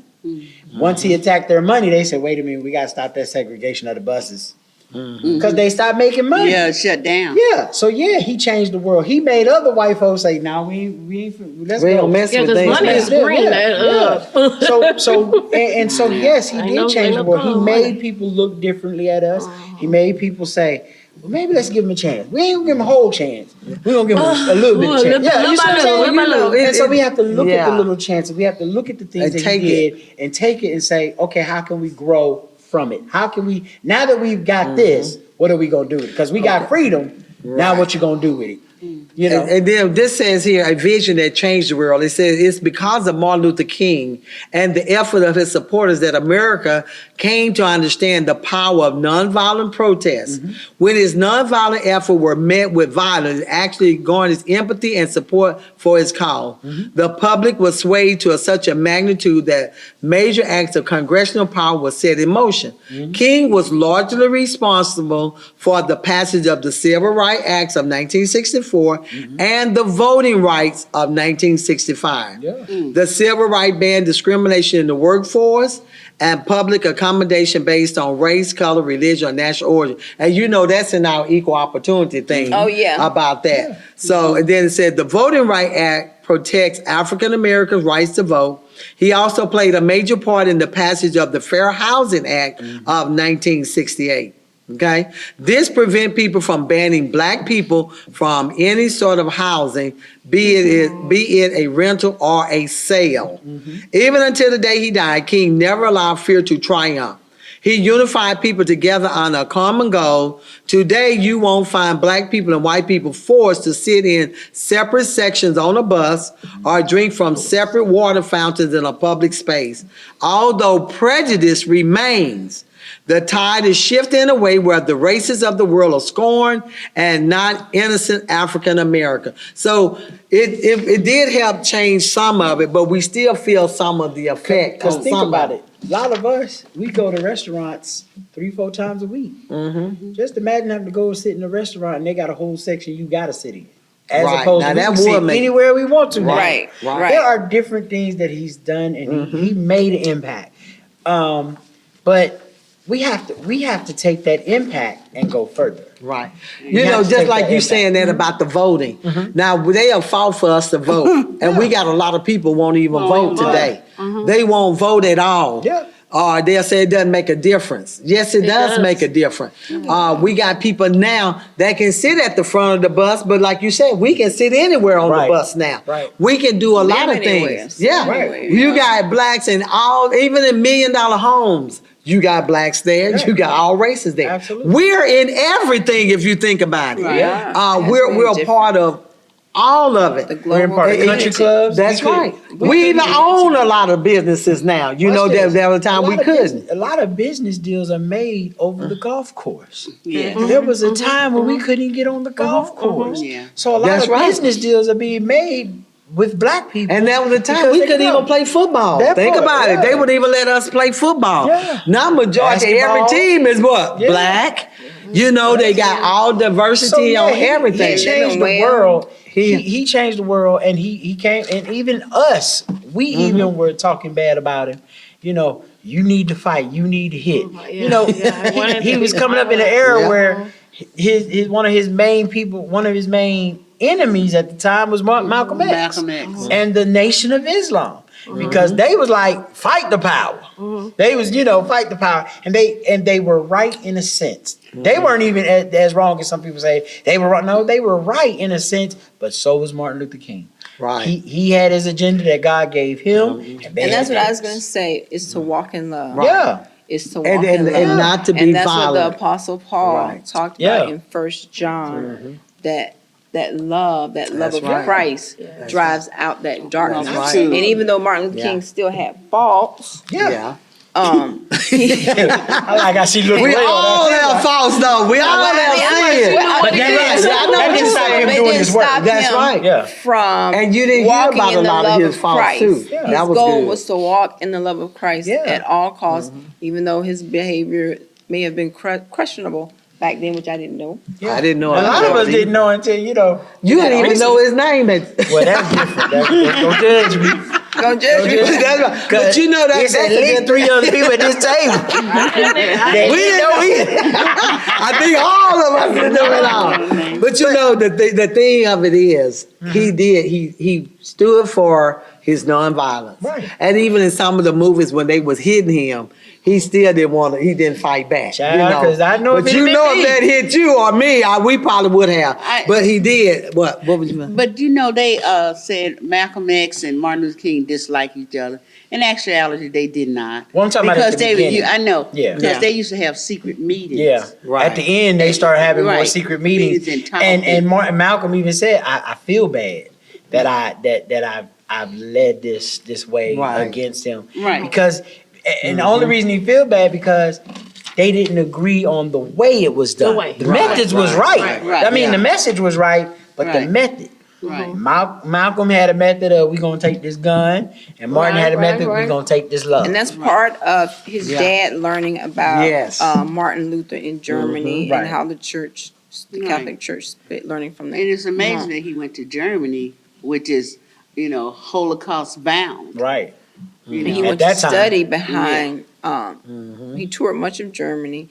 S2: Once he attacked their money, they said, wait a minute, we got to stop that segregation of the buses. Because they stopped making money.
S4: Yeah, shut down.
S2: Yeah, so he changed the world. He made other white folks say, "Now we let's
S1: We
S2: go."
S1: don't mess
S5: Yeah,
S1: with
S5: because
S1: things.
S5: money
S1: man.
S5: is green.
S2: So yes, he did
S5: Ain't
S2: change
S5: no
S2: the world. He
S5: color
S2: made
S5: money.
S2: people look differently at us. He made people say, "Well, maybe let's give him a chance. We ain't gonna give him a whole chance. We gonna give him a little bit of chance." Yeah, you see what I'm saying? And so we have to look at the little chances. We have to look at the things
S1: And
S2: that
S1: take
S2: he did and take it and say, "Okay, how can we grow from it? How can we now that we've got this? What are we gonna do with it? Because we got freedom. Now, what you gonna do with it? You know."
S1: And then this says here, a vision that changed the world. It says it's because of Martin Luther King and the effort of his supporters that America came to understand the power of nonviolent protests. When his nonviolent efforts were met with violence, it actually garnered empathy and support for his cause. The public was swayed to such a magnitude that major acts of congressional power were set in motion. King was largely responsible for the passage of the Civil Rights Acts of 1964 and the Voting Rights of 1965. The Civil Rights banned discrimination in the workforce and public accommodation based on race, color, religion, or national origin. And you know that's in our equal opportunity thing.
S3: Oh, yeah.
S1: About that. So and then it said the Voting Rights Act protects African Americans' rights to vote. He also played a major part in the passage of the Fair Housing Act of 1968. Okay, this prevent people from banning black people from any sort of housing, be it a rental or a sale. Even until the day he died, King never allowed fear to triumph. He unified people together on a common goal. Today, you won't find black people and white people forced to sit in separate sections on a bus or drink from separate water fountains in a public space. Although prejudice remains, the tide is shifting in a way where the races of the world are scorned and not innocent African American. So it did help change some of it, but we still feel some of the effect.
S2: Because
S1: on
S2: think
S1: some
S2: about
S1: of
S2: it. A lot of us, we go to restaurants 3-4 times a week. Just imagine having to go sit in a restaurant and they got a whole section you gotta sit in. As
S1: Right.
S2: opposed
S1: Now
S2: to we
S1: that
S2: can sit
S1: would make-
S2: anywhere we want to now.
S3: Right.
S2: There are different things that he's done and he made an impact. But we have to take that impact and go further.
S1: Right.
S2: You
S1: You know,
S2: have to
S1: just
S2: take
S1: like
S2: that
S1: you
S2: impact.
S1: saying that about the voting. Now, they have fought for us to vote, and we got a lot of people won't even vote today. They won't vote at all.
S2: Yeah.
S1: Or they'll say it doesn't make a difference. Yes, it does make a difference. We got people now that can sit at the front of the bus, but like you said, we can sit anywhere on
S2: Right.
S1: the bus now.
S2: Right.
S1: We can do a lot of
S3: anywhere.
S1: things.
S3: Sit
S1: Yeah.
S3: anywhere.
S1: You got blacks in all, even in $1 million homes. You got blacks there.
S2: Yeah.
S1: You got all races there.
S2: Absolutely.
S1: We're in everything if you think about it.
S3: Yeah.
S1: We're a part of all of it.
S2: We're in part of country clubs.
S1: That's
S2: We could-
S1: right. We even own a lot of businesses now. You know,
S2: Watch this.
S1: there was a time we couldn't.
S2: A lot of business deals are made over the golf course.
S4: Yeah.
S2: There was a time when we couldn't even get on the golf course.
S4: Yeah.
S2: So a lot
S1: That's
S2: of
S1: right.
S2: business deals are being made with black people.
S1: And that was the time
S2: because
S1: we
S2: they
S1: couldn't
S2: know.
S1: even play football.
S2: That
S1: Think
S2: part,
S1: about it.
S2: yeah.
S1: They wouldn't even let us play football.
S2: Yeah.
S1: Now majority of every
S2: Basketball.
S1: team is what?
S2: Yeah.
S1: Black. You know, they got all diversity on everything.
S2: He changed the world. He changed the world, and he came, and even us, we even were talking bad about him. You know, you need to fight, you need to hit. You know, he was coming up in an era where his one of his main enemies at the time was Malcolm X.
S4: Malcolm X.
S2: And the Nation of Islam. Because they was like, fight the power. They was, fight the power. And they were right in a sense. They weren't even as wrong as some people say. They were wrong. No, they were right in a sense, but so was Martin Luther King.
S1: Right.
S2: He had his agenda that God gave him.
S3: And that's what I was going to say, is to walk in love.
S1: Right.
S2: Yeah.
S3: Is to walk in love.
S1: And not to be
S3: and that's
S1: violent.
S3: what the Apostle Paul talked about
S2: Yeah.
S3: in 1 John, that love of
S1: right.
S3: Christ drives out that darkness.
S1: That's right.
S3: And even though Martin Luther King still had faults,
S1: Yeah.
S2: I like how she looked
S1: We
S2: away on
S1: all
S2: that.
S1: have faults, though. We all have sin.
S2: But that didn't stop him
S3: But it
S2: doing
S3: didn't
S2: his work.
S3: stop
S1: That's
S3: him
S1: right.
S2: Yeah.
S3: from
S1: And you didn't hear
S3: walking
S1: about a
S3: in the
S1: lot of
S3: love
S1: his faults,
S3: Christ.
S1: too.
S2: Yeah.
S3: His
S1: That was
S3: goal
S1: good.
S3: was to walk in the love of Christ at all costs, even though his behavior may have been questionable back then, which I didn't know.
S1: I didn't know.
S2: A lot of us didn't know until,
S1: You didn't even know his name.
S2: Well, that's different. Don't judge me.
S3: Don't judge me.
S1: That's right. But
S2: It's
S1: that's
S2: at least 3 other people at this table.
S1: We didn't know either. I think all of us didn't know it all. But the thing of it is, he stood for his nonviolence.
S2: Right.
S1: And even in some of the movies when they was hitting him, he still he didn't fight back.
S2: Child, 'cause I know
S1: But
S2: if it
S1: you
S2: been
S1: know
S2: me.
S1: if that hit you or me, we probably would have. But he did. What was you mean?
S4: But they said Malcolm X and Martin Luther King dislike each other. In actuality, they did not.
S2: Well, I'm talking about at the beginning.
S4: I know.
S2: Yeah.
S4: Because they used to have secret meetings.
S2: Yeah,
S1: Right.
S2: At the end, they started having more
S4: Right.
S2: secret meetings,
S4: Meetings and
S2: and Malcolm even said, "I feel bad that I've led this way
S1: Right.
S2: against him,
S4: Right.
S2: Because, and the only reason he feel bad because they didn't agree on the way it was done. The methods was right.
S4: Right.
S2: I mean,
S1: Yeah.
S2: the message was right, but the
S4: Right.
S2: method.
S4: Right.
S2: Malcolm had a method of we gonna take this gun, and Martin had a method we gonna take this love.
S3: And that's part of his dad learning about
S1: Yes.
S3: Martin Luther in Germany
S2: Right.
S3: and how the Catholic Church split, learning from that.
S4: And it's amazing that he went to Germany, which is, Holocaust bound.
S2: right.
S3: And he
S2: At
S3: went to
S2: that time.
S3: study behind, he toured much of Germany,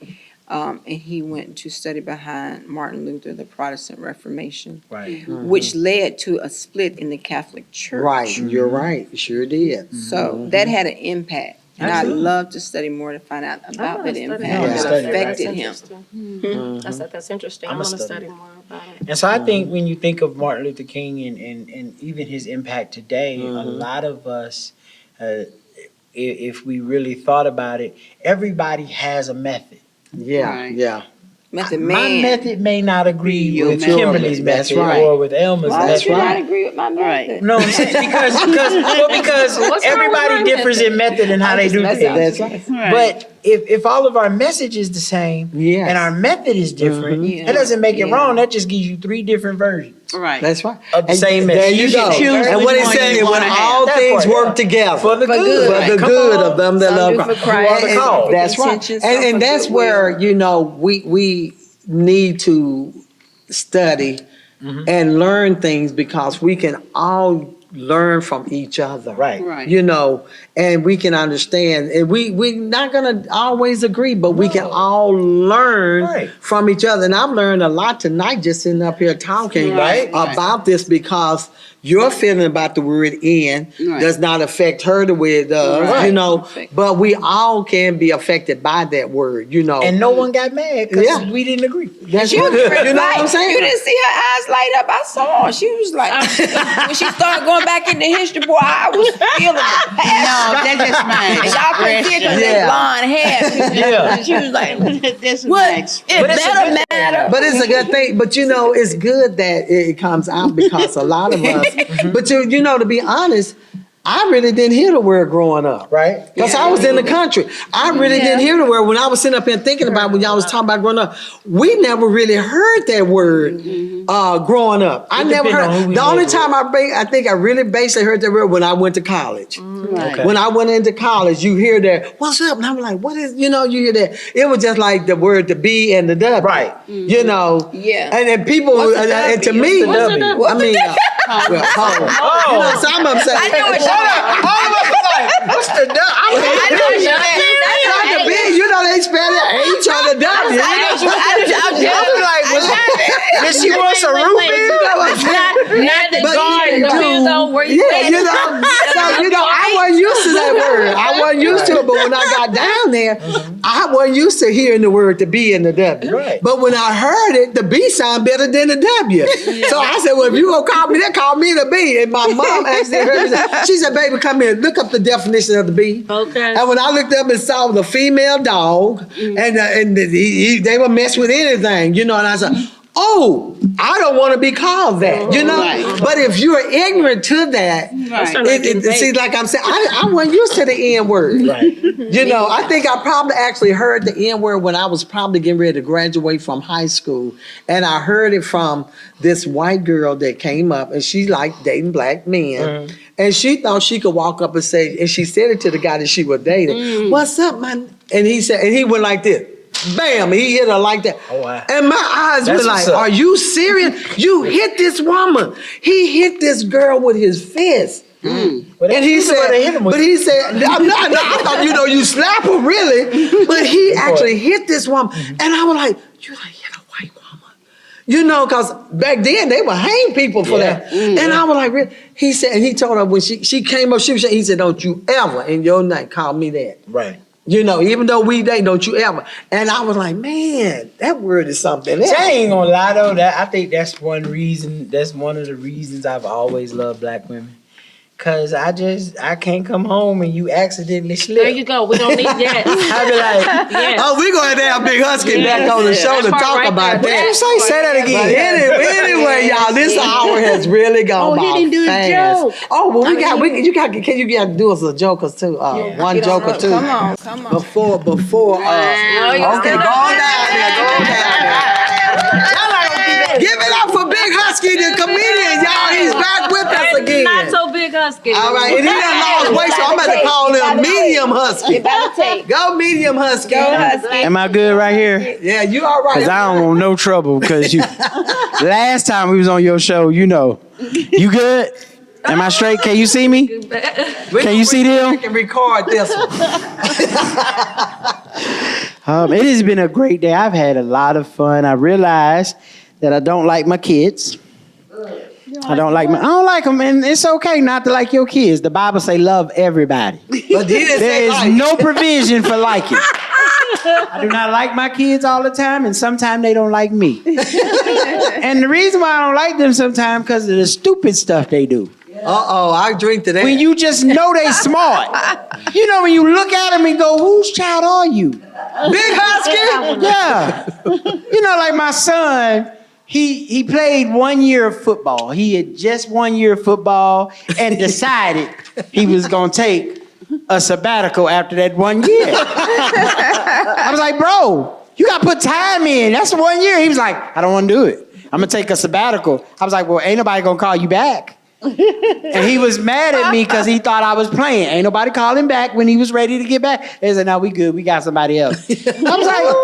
S3: and he went to study behind Martin Luther, the Protestant Reformation,
S2: Right.
S3: which led to a split in the Catholic Church.
S1: Right. You're right. You sure did.
S3: So that had an impact. And I'd
S2: Absolutely.
S3: love to study more to find out about that impact
S2: Yeah.
S3: that
S2: Study that.
S3: affected him.
S5: That's interesting. I
S2: I'ma
S5: want to
S2: study.
S5: study more about it.
S2: And so I think when you think of Martin Luther King and even his impact today, a lot of us, if we really thought about it, everybody has a method.
S1: Yeah.
S4: Right.
S1: Yeah.
S3: Method
S2: My
S3: man.
S2: method may not agree
S4: Your
S2: with
S4: method.
S2: Kimberly's
S1: That's
S2: method
S1: right.
S2: or with Elma's
S3: Why
S2: method.
S3: would you not agree with my
S4: Right.
S3: method?
S2: No, I'm saying because
S5: What's wrong with
S2: everybody
S5: my
S2: differs
S5: method?
S2: in method and how they do
S3: messing
S2: things.
S1: That's right.
S4: Right.
S2: But if all of our message is the same
S1: Yes.
S2: and our method is different,
S3: Mhm.
S2: that doesn't make it
S3: Yeah.
S2: wrong. That just gives you 3 different versions.
S4: Right.
S1: That's right.
S2: Of the
S1: And
S2: same
S1: there
S2: message.
S1: you
S4: You
S1: go.
S4: can choose
S1: And
S4: which
S1: what he's
S4: one
S1: saying
S4: you
S1: is when
S4: wanna have.
S1: all
S2: That
S1: things
S2: part,
S1: work
S2: yeah.
S1: together
S2: For the good.
S1: for
S2: Right.
S1: the
S2: Come
S1: good
S2: on.
S1: of them that
S3: Some
S1: love
S3: do for
S1: Christ.
S3: Christ.
S2: the call.
S3: with
S1: That's right.
S3: intentions, some for
S1: And that's
S3: goodwill.
S1: where, we need to study and learn things because we can all learn from each other.
S2: Right.
S4: Right.
S1: And we can understand. And we're not going to always agree, but we can all learn
S2: Right.
S1: from each other. And I've learned a lot tonight just sitting up here talking
S4: Right.
S1: about this because your feeling about the word "in"
S4: Right.
S1: does not affect her the way it does,
S2: Right.
S1: but we all can be affected by that word,
S2: And no one got mad because
S1: Yeah.
S2: we didn't agree.
S1: That's
S3: She was
S1: right.
S3: pretty
S1: You know what I'm
S3: light.
S1: saying?
S3: You didn't see her eyes light up. I saw her. She was like, when she started going back into history, boy, I was feeling the
S4: No,
S3: passion.
S4: that's just my
S3: And y'all couldn't see it because
S1: Yeah.
S3: that blonde hair.
S2: Yeah.
S3: And she was like,
S4: That's
S3: what?
S4: my
S3: It
S4: expression.
S2: But it's a
S3: better
S2: good
S3: matter.
S1: But it's a good thing. But it's good that it comes out because a lot of us. But to be honest, I really didn't hear the word growing up.
S2: Right?
S1: Because I was in the country. I really didn't hear the word. When I was sitting up here thinking about when y'all was talking about growing up, we never really heard that word growing up. I never
S2: depend on who
S1: heard.
S2: we
S1: The only
S2: live
S1: time I think I really basically heard that word when I went to college.
S4: Right.
S1: When I went into college, you hear that, what's up? And I'm like, what is, you hear that. It was just like the word the B and the W.
S2: Right.
S3: Yeah.
S1: And then people,
S3: What's the
S1: and to
S3: W?
S1: me,
S2: What's the W?
S1: I mean, some of them say,
S3: I knew it.
S2: All of us was like, what's the duh?
S3: I knew what you meant.
S1: it's
S3: That's
S1: like the
S3: okay.
S1: B, they spell it H on the W.
S3: I was like,
S2: Did she want some root beer?
S3: I
S5: Not the garden. Depends on where you
S1: Yeah, you know. So, you know, I wasn't used to that word. I wasn't used to it. But when I got down there, I wasn't used to hearing the word the B and the W.
S2: Right.
S1: But when I heard it, the B sound better than the W. So I said, well, if you gonna call me that, call me the B. And my mom actually heard me say, she said, baby, come here, look up the definition of the B.
S5: Okay.
S1: And when I looked up and saw the female dog, and they would mess with anything, you know, and I said, oh, I don't want to be called that, you know?
S4: Right.
S1: But if you're ignorant to that, see, like I'm saying, I wasn't used to the N word.
S2: Right.
S1: You know, I think I probably actually heard the N word when I was probably getting ready to graduate from high school. And I heard it from this white girl that came up, and she liked dating black men. And she thought she could walk up and say, and she said it to the guy that she was dating, what's up, man? And he said, and he went like this. Bam, he hit her like that.
S2: Oh, wow.
S1: And my eyes
S2: That's
S1: were like,
S2: what's up.
S1: are you serious? You hit this woman. He hit this girl with his fist.
S2: Well,
S1: And he said,
S2: but
S1: he said, I'm not, I thought, you know, you slap her really. But he actually hit this woman. And I was like, you like hit a white woman. You know, because back then they would hang people for that. And I was like, really? He said, and he told her when she came up, he said, don't you ever in your night call me that.
S2: Right.
S1: You know, even though we date, don't you ever. And I was like, man, that word is something else.
S2: I ain't gonna lie though, I think that's one of the reasons I've always loved black women. Cause I can't come home and you accidentally slip.
S5: There you go. We don't need that.
S2: I be like,
S5: Yes.
S1: Oh, we're going to have Big Husky back on the show to
S5: That part
S1: talk
S5: right
S1: about
S5: there.
S1: that.
S2: say that
S1: But
S2: again.
S1: anyway, y'all, this hour has really gone by
S4: he didn't do a
S1: fast.
S4: joke.
S1: Oh, well, you got to do us a jokers too. One joker too.
S3: Come on.
S1: Before,
S5: Oh, you
S1: okay, go on down there, go on down there. Give it up for Big Husky, the comedian, y'all. He's back with us again.
S5: Not so Big Husky.
S1: All right, and he done lost weight, so I'm about to call him Medium Husky. Go Medium Husky.
S6: Am I good right here?
S1: Yeah, you all right.
S6: Cause I don't want no trouble. Cause you, last time we was on your show, you know, you good? Am I straight? Can you see me? Can you see them?
S1: We can record this one.
S6: It has been a great day. I've had a lot of fun. I realized that I don't like my kids. I don't like them, and it's okay not to like your kids. The Bible say love everybody.
S1: But he didn't
S6: There
S1: say
S6: is
S1: like.
S6: no provision for liking. I do not like my kids all the time, and sometimes they don't like me. And the reason why I don't like them sometimes because of the stupid stuff they do.
S1: Uh-oh, I drink today.
S6: When you just know they smart. You know, when you look at them and go, whose child are you?
S1: Big Husky?
S6: Yeah. You know, like my son, he played 1 year of football. He had just 1 year of football and decided he was going to take a sabbatical after that 1 year. I was like, bro, you got to put time in. That's 1 year. He was like, I don't want to do it. I'm going to take a sabbatical. I was like, well, ain't nobody going to call you back. And he was mad at me because he thought I was playing. Ain't nobody called him back when he was ready to get back. They said, no, we good. We got somebody else. I was like,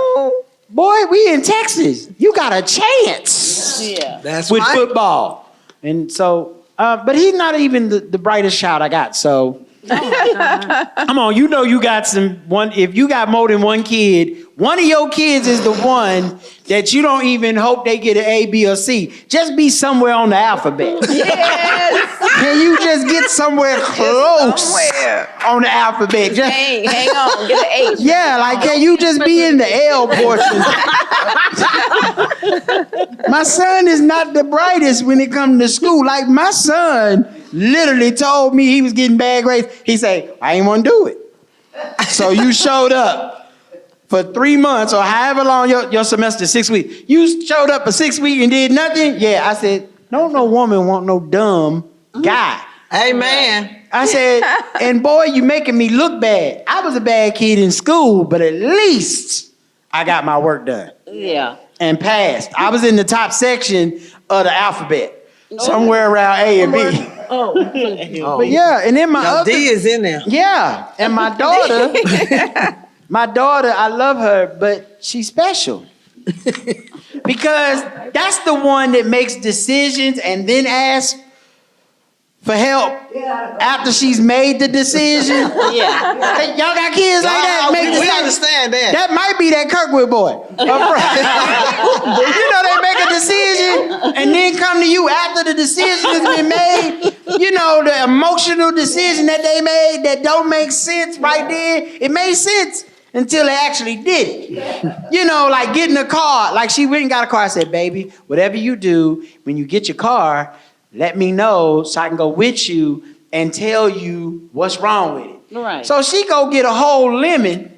S6: boy, we in Texas. You got a chance
S1: That's
S6: with
S1: right.
S6: football. And so, but he's not even the brightest child I got. So, come on, you know you got if you got more than one kid, one of your kids is the one that you don't even hope they get an A, B, or C. Just be somewhere on the alphabet.
S3: Yes.
S6: Can you just get somewhere close on the alphabet? Just,
S3: Hang on. Get an H.
S6: yeah, like can you just be in the L portion? My son is not the brightest when it comes to school. Like my son literally told me he was getting bad grades. He said, I ain't want to do it. So you showed up for 3 months or however long your semester, 6 weeks. You showed up for 6 weeks and did nothing? Yeah, I said, no woman want no dumb guy.
S1: Amen.
S6: I said, and boy, you making me look bad. I was a bad kid in school, but at least I got my work done.
S4: Yeah.
S6: And passed. I was in the top section of the alphabet. Somewhere around A and B.
S1: Oh,
S6: But yeah, and then my
S1: now
S6: other...
S1: D is in there.
S6: Yeah, and my daughter, I love her, but she's special. Because that's the one that makes decisions and then asks for help after she's made the decision.
S4: Yeah.
S6: Hey, y'all got kids like that? Make
S1: We
S6: decisions.
S1: understand that.
S6: That might be that Kirkwood boy. You know, they make a decision and then come to you after the decision has been made, you know, the emotional decision that they made that don't make sense right there, it made sense until they actually did it. You know, like getting a car. Like she went and got a car. I said, baby, whatever you do, when you get your car, let me know so I can go with you and tell you what's wrong with it.
S4: Right.
S6: So she go get a whole lemon.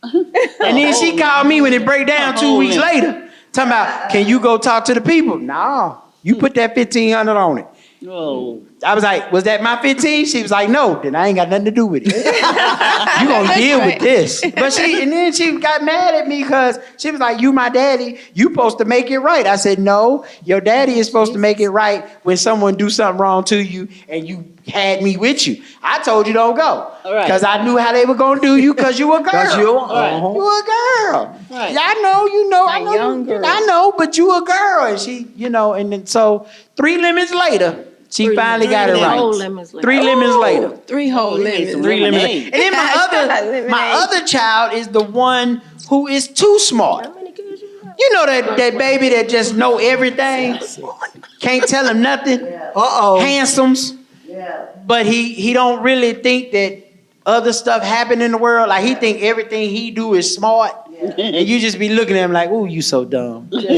S6: And then she called me when it break down 2 weeks later. Talking about, can you go talk to the people? No, you put that $1,500 on it.
S4: Oh.
S6: I was like, was that my 15? She was like, no, then I ain't got nothing to do with it. You gonna deal with this. But then she got mad at me because she was like, you my daddy, you supposed to make it right. I said, no, your daddy is supposed to make it right when someone do something wrong to you and you had me with you. I told you don't go. Because I knew how they were gonna do you because you a girl.
S1: Because you a
S6: girl.
S4: Right.
S6: Yeah, I know, but you a girl. And she, you know, and then so 3 lemons later, she finally got it right. 3 lemons later.
S3: 3 whole lemons.
S6: 3 lemons. And then my other child is the one who is too smart. You know that baby that just know everything, can't tell him nothing. Handsomes. But he don't really think that other stuff happen in the world. Like he think everything he do is smart. And you just be looking at him like, ooh, you so dumb. Because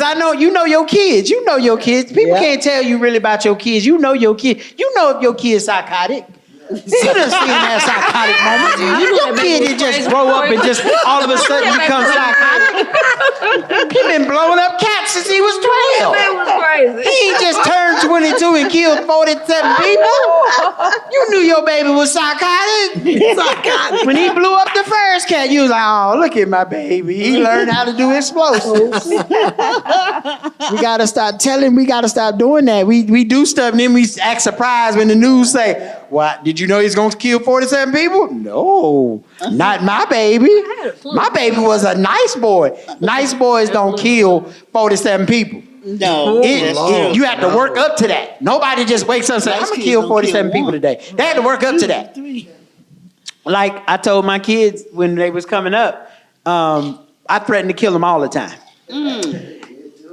S6: I know, you know your kids. You know your kids. People can't tell you really about your kids. You know your kid. You know if your kid's psychotic. You done seen him have psychotic moments. Your kid didn't just grow up and just all of a sudden become psychotic. He been blowing up cats since he was 12.
S5: That was crazy.
S6: He ain't just turned 22 and killed 47 people. You knew your baby was psychotic. When he blew up the first cat, you was like, oh, look at my baby. He learned how to do explosives. We gotta stop doing that. We do stuff and then we act surprised when the news say, what, did you know he's gonna kill 47 people? No, not my baby. My baby was a nice boy. Nice boys don't kill 47 people.
S4: No.
S6: You have to work up to that. Nobody just wakes up and says, I'm gonna kill 47 people today. They had to work up to that. Like I told my kids when they was coming up, I threatened to kill them all the time.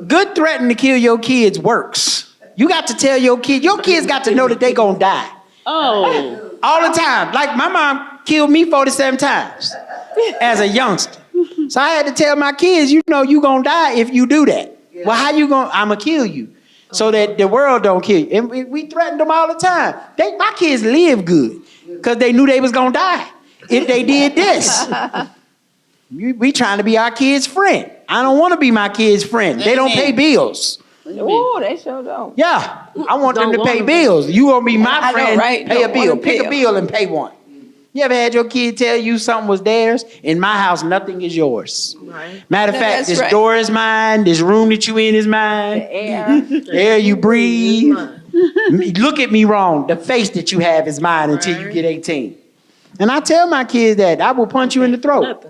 S6: Good threatening to kill your kids works. You got to tell your kids got to know that they gonna die.
S4: Oh.
S6: All the time. Like my mom killed me 47 times as a youngster. So I had to tell my kids, you know, you gonna die if you do that. Yeah. Well, how you gonna, I'ma kill you so that the world don't kill you. And we threatened them all the time. My kids live good because they knew they was gonna die if they did this. We trying to be our kids' friend. I don't want to be my kids' friend. They don't pay bills.
S3: Oh, they sure don't.
S6: Yeah, I want them to pay bills. You gonna be my friend,
S3: right?
S6: Pay a bill. Pick a bill and pay one. You ever had your kid tell you something was theirs? In my house, nothing is yours. Right. Matter of fact, this door is mine. This room that you in is mine. The air you breathe. Look at me wrong. The face that you have is mine until you get 18. And I tell my kids that I will punch you in the throat.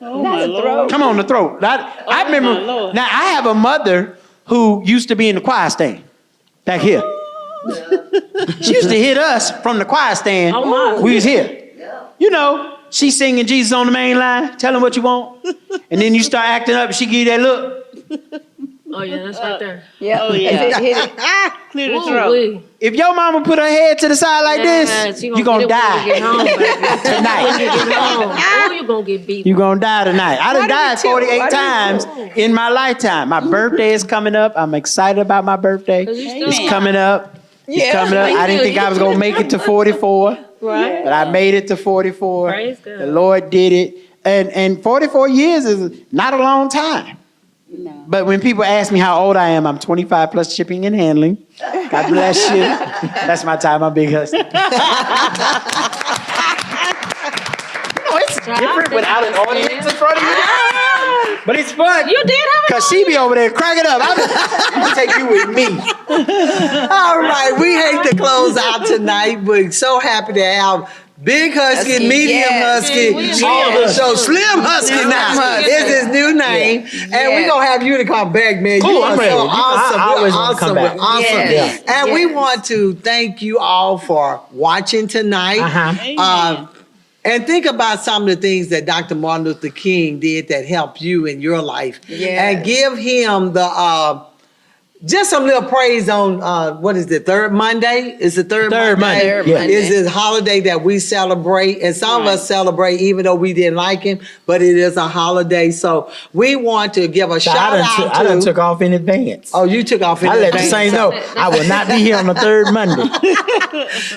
S4: Oh, my Lord.
S6: Come on, the throat. I remember. Now I have a mother who used to be in the choir stand back here. She used to hit us from the choir stand. Oh my. We was here. You know, she singing Jesus on the main line, tell him what you want. And then you start acting up and she give you that look.
S5: Oh yeah, that's right there.
S3: Yeah. Oh yeah. Hit it.
S4: Clear the throat.
S6: If your mama put her head to the side like this, you gonna die tonight.
S5: Oh, you gonna get beat.
S6: You gonna die tonight. I done died 48 times in my lifetime. My birthday is coming up. I'm excited about my birthday. It's coming up. It's coming up. I didn't think I was gonna make it to 44. Right. But I made it to 44.
S5: Praise God.
S6: The Lord did it. And 44 years is not a long time. No. But when people ask me how old I am, I'm 25 plus shipping and handling. God bless you. That's my time. I'm Big Husky. It's different without an audience in front of you. But it's fun.
S5: You did have
S6: because she be over there cracking up. I'm gonna take you with me.
S1: All right, we hate to close out tonight, but so happy to have Big Husky, Medium Husky, so Slim Husky now. It's his new name. And we're going to have you to come back, man.
S6: Cool,
S1: you are
S6: I'm ready.
S1: so awesome. We're awesome.
S3: Yes.
S1: And we want to thank you all for watching tonight. And think about some of the things that Dr. Martin Luther King did that helped you in your life. And give him the just some little praise on what is it, third Monday? Is it third Monday?
S6: Third Monday.
S1: Is this holiday that we celebrate? And some of us celebrate even though we didn't like him, but it is a holiday. So we want to give a shout out to.
S6: I done took off in advance.
S1: Oh, you took off in
S6: I
S1: advance.
S6: let the Saints know I will not be here on the third Monday.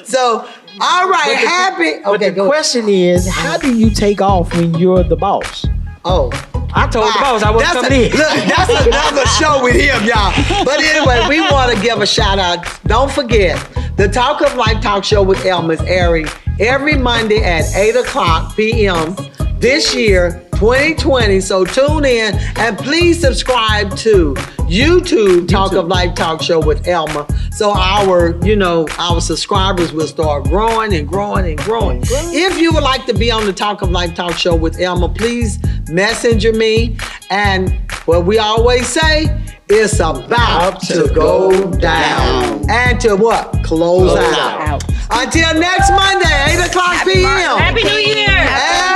S1: So, all right, happy.
S6: But
S1: Okay,
S6: the question is, how do you take off when you're the boss?
S1: Oh.
S6: I told the boss I wasn't coming in.
S1: Look, that's another show with him, y'all. But anyway, we want to give a shout out. Don't forget, the Talk of Life Talk Show with Elma is airing every Monday at 8:00 p.m. this year, 2020. So tune in and please subscribe to YouTube Talk of Life Talk Show with Elma. So our subscribers will start growing and growing and growing. If you would like to be on the Talk of Life Talk Show with Elma, please messenger me. And what we always say, it's about to go down. And to what? Close out. Until next Monday, 8:00 p.m.
S5: Happy New Year.